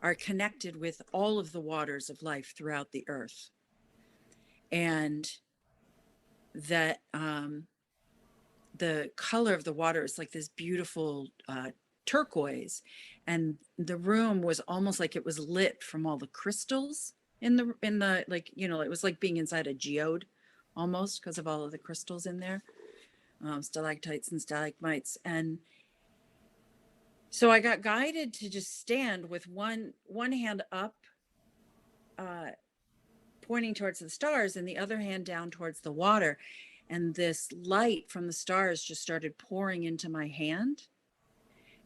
are connected with all of the waters of life throughout the earth. And that the color of the water is like this beautiful turquoise. And the room was almost like it was lit from all the crystals in the like, it was like being inside a geode almost, because of all of the crystals in there, stalactites and stalagmites. And so I got guided to just stand with one hand up, pointing towards the stars, and the other hand down towards the water. And this light from the stars just started pouring into my hand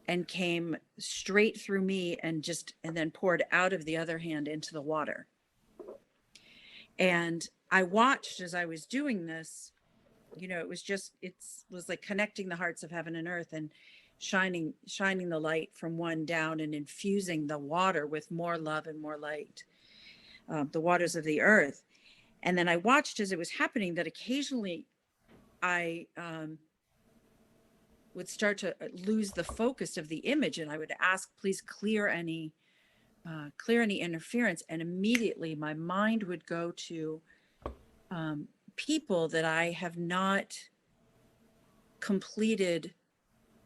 and came straight through me, and then poured out of the other hand into the water. And I watched as I was doing this. It was like connecting the hearts of heaven and earth, and shining the light from one down, and infusing the water with more love and more light, the waters of the earth. And then I watched as it was happening, that occasionally I would start to lose the focus of the image, and I would ask, please clear any interference. And immediately my mind would go to people that I have not completed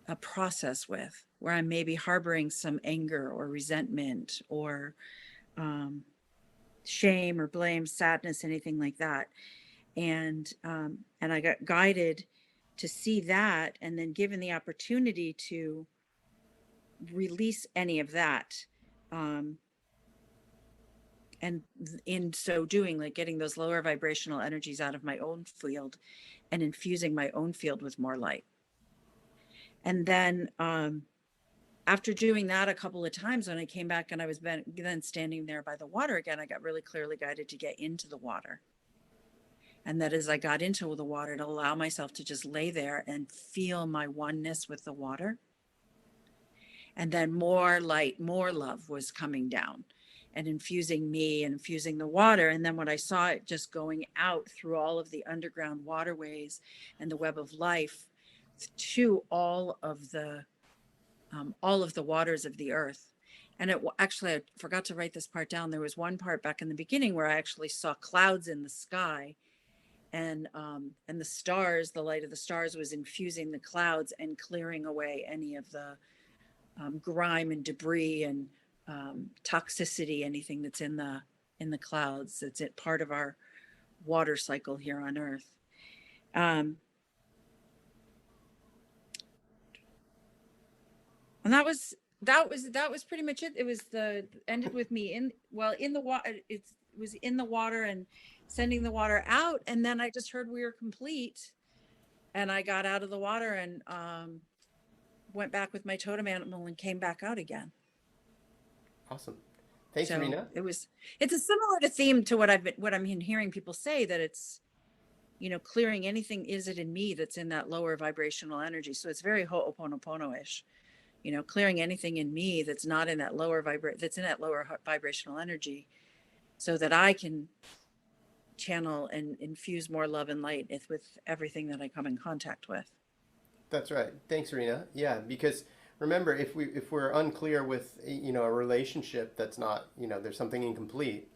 a process with, where I may be harboring some anger or resentment or shame or blame, sadness, anything like that. And I got guided to see that, and then given the opportunity to release any of that. And in so doing, like getting those lower vibrational energies out of my own field, and infusing my own field with more light. And then after doing that a couple of times, when I came back and I was then standing there by the water again, I got really clearly guided to get into the water. And that as I got into the water, to allow myself to just lay there and feel my oneness with the water. And then more light, more love was coming down and infusing me and infusing the water. And then when I saw it just going out through all of the underground waterways and the web of life to all of the waters of the earth. And actually, I forgot to write this part down. There was one part back in the beginning where I actually saw clouds in the sky, and the stars, the light of the stars was infusing the clouds and clearing away any of the grime and debris and toxicity, anything that's in the clouds. That's part of our water cycle here on Earth. And that was pretty much it. It was ended with me in the water. It was in the water and sending the water out. And then I just heard we were complete, and I got out of the water and went back with my totem animal and came back out again. Awesome. Thanks, So Rena. it's a similar to theme to what I'm hearing people say, that it's, clearing anything is it in me that's in that lower vibrational energy. So it's very Ho'oponopono-ish. Clearing anything in me that's not in that that's in that lower vibrational energy, so that I can channel and infuse more love and light with everything that I come in contact with. That's right. Thanks, Rena. Yeah, because remember, if we're unclear with a relationship that's not, there's something incomplete,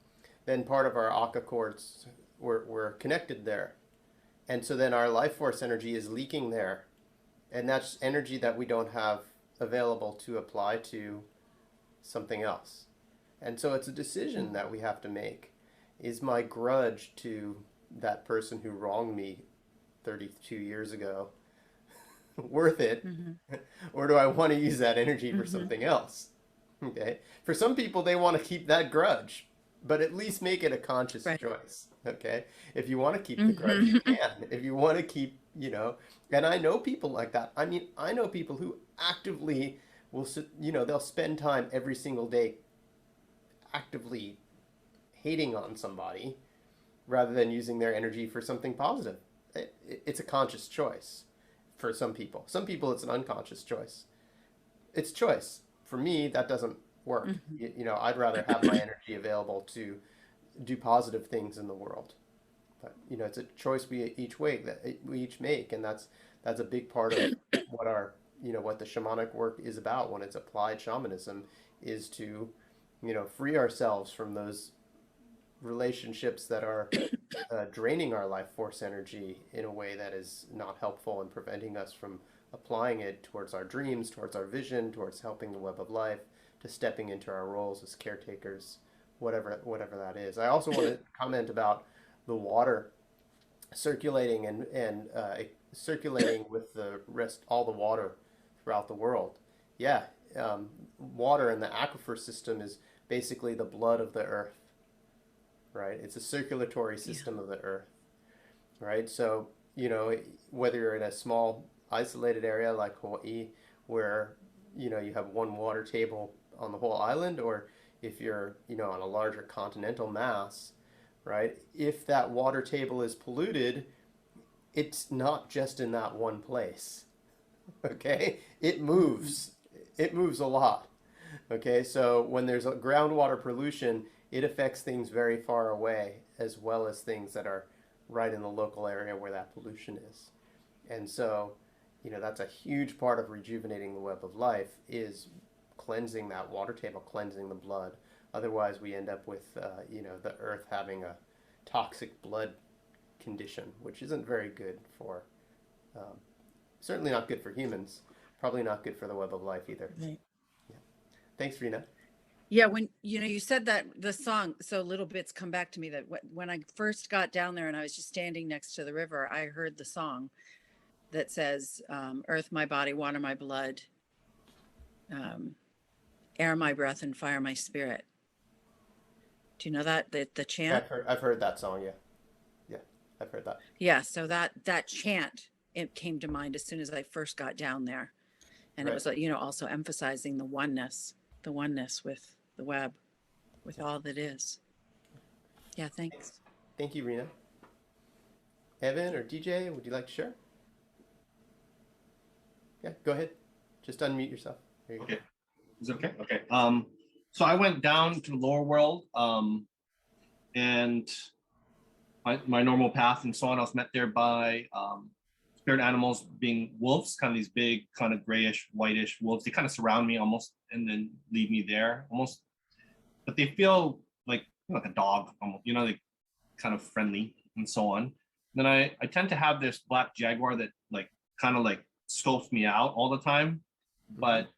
then part of our Aka cords were connected there. And so then our life force energy is leaking there. And that's energy that we don't have available to apply to something else. And so it's a decision that we have to make. Is my grudge to that person who wronged me 32 years ago worth it? Or do I want to use that energy for something else? Okay. For some people, they want to keep that grudge, but at least make it a conscious choice. Okay. If you want to keep the grudge, you can. If you want to keep, and I know people like that. I mean, I know people who actively will, they'll spend time every single day actively hating on somebody rather than using their energy for something positive. It's a conscious choice for some people. Some people, it's an unconscious choice. It's choice. For me, that doesn't work. I'd rather have my energy available to do positive things in the world. But it's a choice we each make, and that's a big part of what our what the shamanic work is about when it's applied shamanism, is to free ourselves from those relationships that are draining our life force energy in a way that is not helpful and preventing us from applying it towards our dreams, towards our vision, towards helping the web of life, to stepping into our roles as caretakers, whatever that is. I also want to comment about the water circulating and circulating with the rest, all the water throughout the world. Yeah, water in the aquifer system is basically the blood of the earth, right? It's a circulatory system of the earth, right? So, whether you're in a small isolated area like Hawaiʻi, where, you have one water table on the whole island, or if you're, on a larger continental mass, right? If that water table is polluted, it's not just in that one place, okay? It moves a lot, okay? So when there's a groundwater pollution, it affects things very far away, as well as things that are right in the local area where that pollution is. And so, that's a huge part of rejuvenating the web of life, is cleansing that water table, cleansing the blood. Otherwise, we end up with, the earth having a toxic blood condition, which isn't very good for, certainly not good for humans, probably not good for the web of life either. Right. Yeah. Thanks, Rena. Yeah, when you said that the song, so little bits come back to me that when I first got down there and I was just standing next to the river, I heard the song that says, earth my body, water my blood, air my breath, and fire my spirit. Do you know that, the chant? Yeah, I've heard that song. Yeah, I've heard that. Yeah, so that chant, it came to mind as soon as I first got down there, and it was also emphasizing the oneness with the web, with all that is. Yeah, thanks. Thank you, Rena. Evan or DJ, would you like to share? Yeah, go ahead. Just unmute yourself. There you Okay. go. Is it okay? Okay. So I went down to the lower world, and my normal path and so on. I was met there by spirit animals, being wolves, kind of these big, kind of grayish, whitish wolves. They kind of surround me almost, and then leave me there almost. But they feel like a dog, almost. They kind of friendly and so on. Then I tend to have this black jaguar that kind of scopes me out all the time, but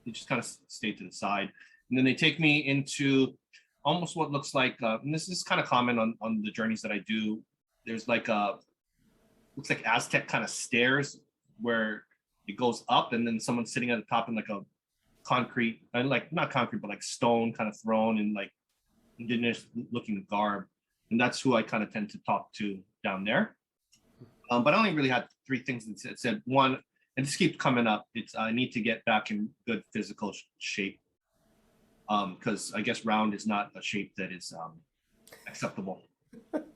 they just kind of stay to the side. And then they take me into almost what looks like, and this is kind of common on the journeys that I do. There's looks like Aztec kind of stairs where it goes up, and then someone's sitting at the top in a concrete, and not concrete, but stone kind of thrown in indigenous looking garb. And that's who I kind of tend to talk to down there. But I only really had three things that said. One, and this keeps coming up, it's I need to get back in good physical shape, because I guess round is not a shape that is acceptable.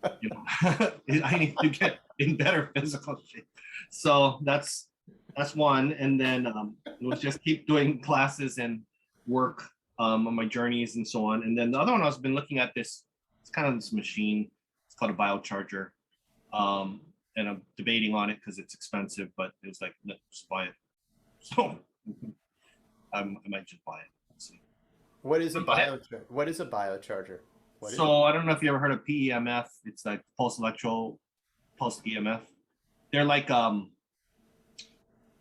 I need to get in better physical shape. So that's one. And then it was just keep doing classes and work on my journeys and so on. And then the other one, I've been looking at this, it's kind of this machine, it's called a biocharger. And I'm debating on it because it's expensive, but it was let's just buy it. So I might just buy it. Let's see. What is a biocharger? What is So I don't know if you ever heard of PEMF. It's like pulse EMF. They're like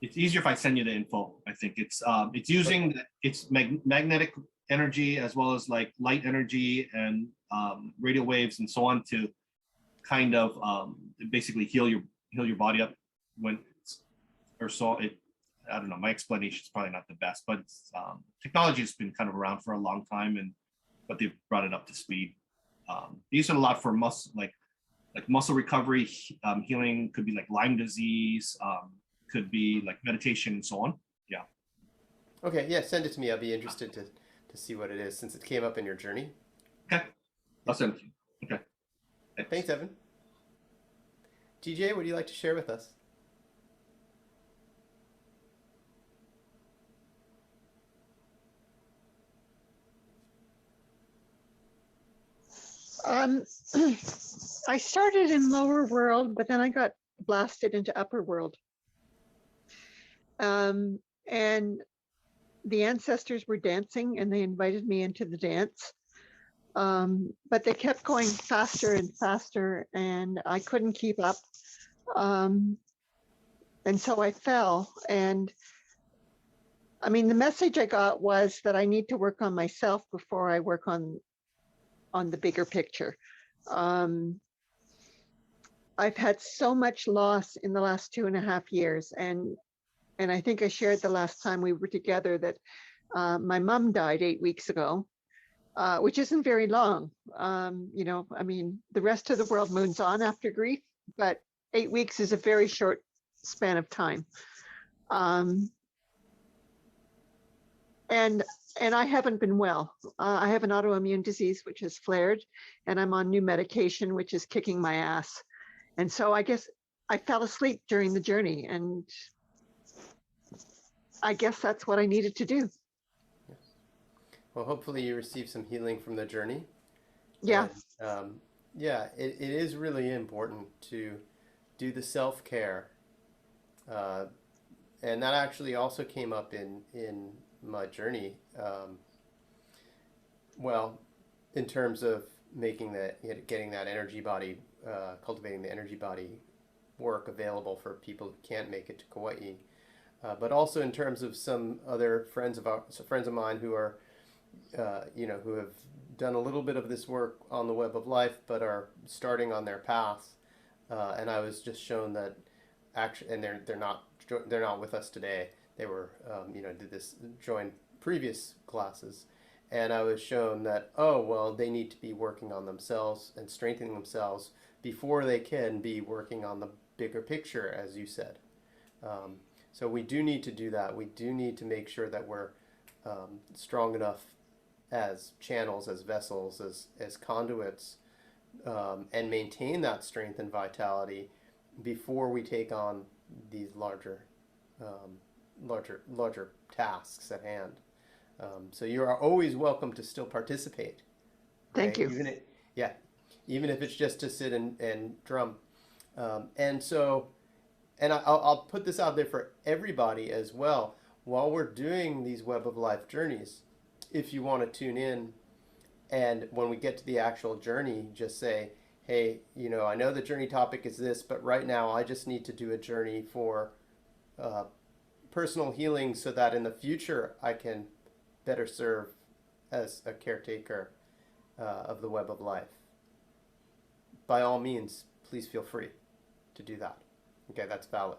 it's easier if I send you the info. I think it's using magnetic energy as well as like light energy and radio waves and so on to kind of basically heal your body up when I don't know, my explanation is probably not the best, but technology has been kind of around for a long time, but they've brought it up to speed. They use it a lot for muscle recovery, healing. Could be like Lyme disease, could be like meditation and so on. Yeah. Okay, yeah, send it to me. I'll be interested to see what it is since it came up in your journey. Okay, I'll send it to you. Okay. Thanks, Evan. DJ, what do you like to share with us? I started in lower world, but then I got blasted into upper world. And the ancestors were dancing and they invited me into the dance. But they kept going faster and faster and I couldn't keep up. And so I fell. And I mean, the message I got was that I need to work on myself before I work on the bigger picture. I've had so much loss in the last 2.5 years. And I think I shared the last time we were together that my mom died 8 weeks ago, which isn't very long. You know, I mean, the rest of the world moves on after grief, but 8 weeks is a very short span of time. And I haven't been well. I have an autoimmune disease, which has flared, and I'm on new medication, which is kicking my ass. And so I guess I fell asleep during the journey, and I guess that's what I needed to do. Yes. Well, hopefully you receive some healing from the journey. Yeah. And, yeah, it is really important to do the self-care. And that actually also came up in my journey. Well, in terms of getting that energy body, cultivating the energy body work available for people who can't make it to Kauai. But also in terms of some other friends of mine who are, who have done a little bit of this work on the web of life, but are starting on their path. And I was just shown that actually, and they're not with us today. They were, joined previous classes, and I was shown that, oh, well, they need to be working on themselves and strengthening themselves before they can be working on the bigger picture, as you said. So we do need to do that. We do need to make sure that we're strong enough as channels, as vessels, as conduits, and maintain that strength and vitality before we take on these larger tasks at hand. So you are always welcome to still participate. Thank you. Even if it's just to sit and drum. And I'll put this out there for everybody as well. While we're doing these Web of Life journeys, if you want to tune in, and when we get to the actual journey, just say, hey, I know the journey topic is this, but right now I just need to do a journey for personal healing so that in the future I can better serve as a caretaker of the Web of Life. By all means, please feel free to do that. Okay, that's valid.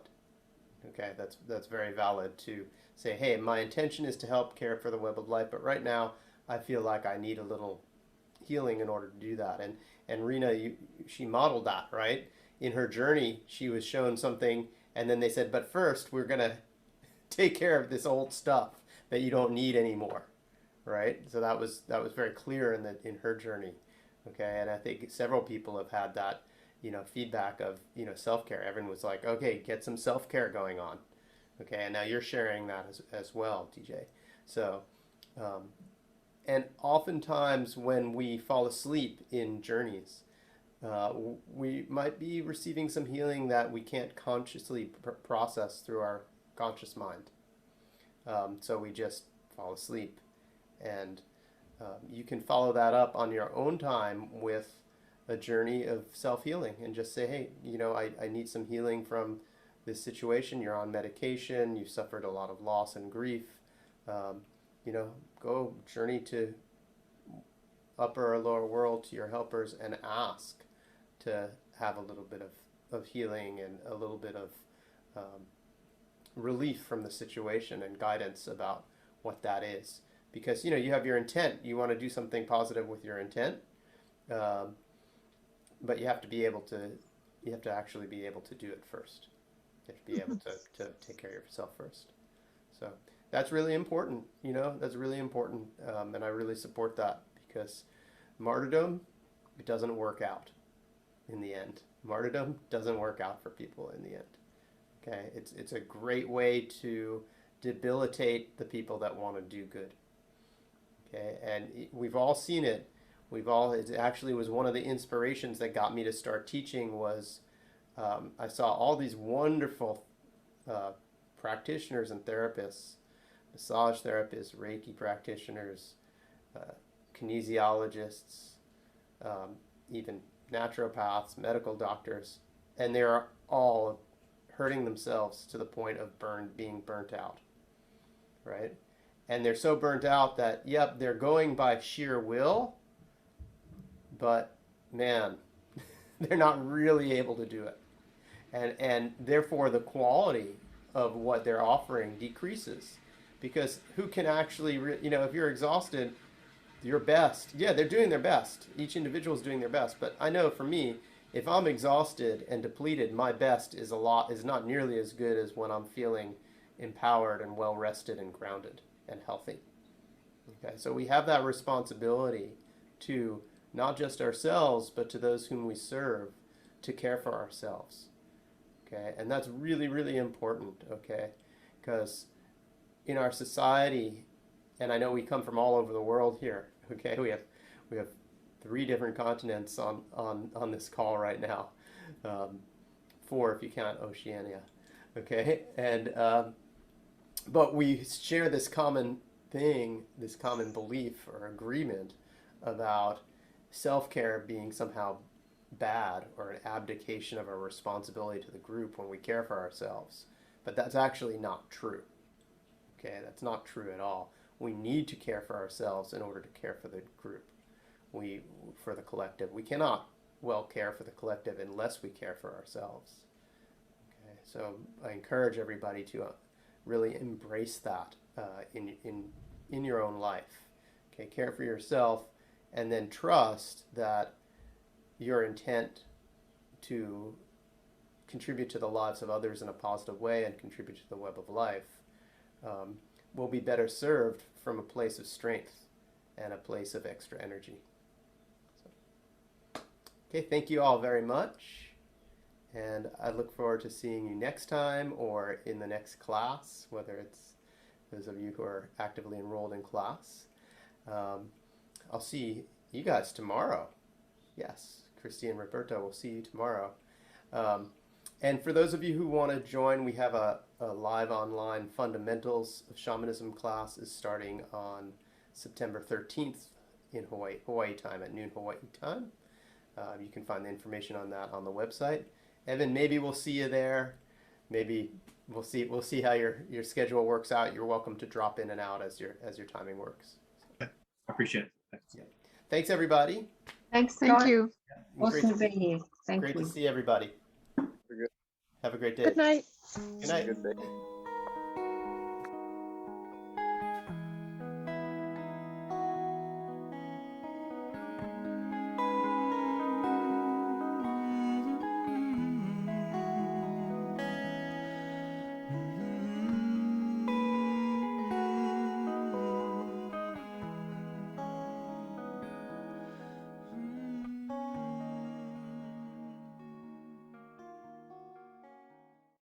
Okay, that's very valid to say, hey, my intention is to help care for the Web of Life, but right now I feel like I need a little healing in order to do that. And Rena, she modeled that, right? In her journey, she was shown something, and then they said, but first we're gonna take care of this old stuff that you don't need anymore, right? So that was very clear in her journey. Okay, and I think several people have had that, feedback of, self-care. Everyone was like, okay, get some self-care going on. Okay, and now you're sharing that as well, DJ. So, and oftentimes when we fall asleep in journeys, we might be receiving some healing that we can't consciously process through our conscious mind. So we just fall asleep. And You can follow that up on your own time with a journey of self-healing and just say, hey, you know, I need some healing from this situation. You're on medication. You suffered a lot of loss and grief. You know, go journey to upper or lower world, to your helpers, and ask to have a little bit of healing and a little bit of relief from the situation and guidance about what that is. Because, you know, you have your intent. You want to do something positive with your intent. But you have to be able to, you have to actually be able to do it first. You have to be able to take care of yourself first. So that's really important, you know, that's really important. And I really support that, because martyrdom, it doesn't work out in the end. Martyrdom doesn't work out for people in the end. Okay, it's a great way to debilitate the people that want to do good. Okay, and we've all seen it. It actually was one of the inspirations that got me to start teaching was I saw all these wonderful practitioners and therapists, massage therapists, Reiki practitioners, kinesiologists, even naturopaths, medical doctors, and they're all hurting themselves to the point of being burnt out, right? And they're so burnt out that, yep, they're going by sheer will, but man, they're not really able to do it. And therefore the quality of what they're offering decreases, because who can actually, you know, if you're exhausted, your best, yeah, they're doing their best. Each individual is doing their best. But I know for me, if I'm exhausted and depleted, my best is not nearly as good as when I'm feeling empowered and well rested and grounded and healthy. Okay, so we have that responsibility to not just ourselves, but to those whom we serve, to care for ourselves. Okay, and that's really, really important. Okay, because in our society, and I know we come from all over the world here. Okay, we have 3 different continents on this call right now, 4 if you count Oceania. Okay, and but we share this common thing, this common belief or agreement about self-care being somehow bad or an abdication of our responsibility to the group when we care for ourselves. But that's actually not true. Okay, that's not true at all. We need to care for ourselves in order to care for the group, for the collective. We cannot well care for the collective unless we care for ourselves. Okay, so I encourage everybody to really embrace that in your own life. Okay, care for yourself, and then trust that your intent to contribute to the lives of others in a positive way and contribute to the web of life will be better served from a place of strength and a place of extra energy. So, okay, thank you all very much. And I look forward to seeing you next time or in the next class, whether it's those of you who are actively enrolled in class. I'll see you guys tomorrow. Yes, Christy and Roberto, will see you tomorrow. And for those of you who want to join, we have a live online Fundamentals of Shamanism class is starting on September 13th in Hawaii time, at noon Hawaii time. You can find the information on that on the website. Evan, maybe we'll see you there. Maybe we'll see how your schedule works out. You're welcome to drop in and out as your timing works. I appreciate it. Thanks. Yeah. Thanks, everybody. Thanks, Thank Scott. you. Awesome to be here. Thank Great you. to see everybody. Have a great day. Good night. Good night. Good day.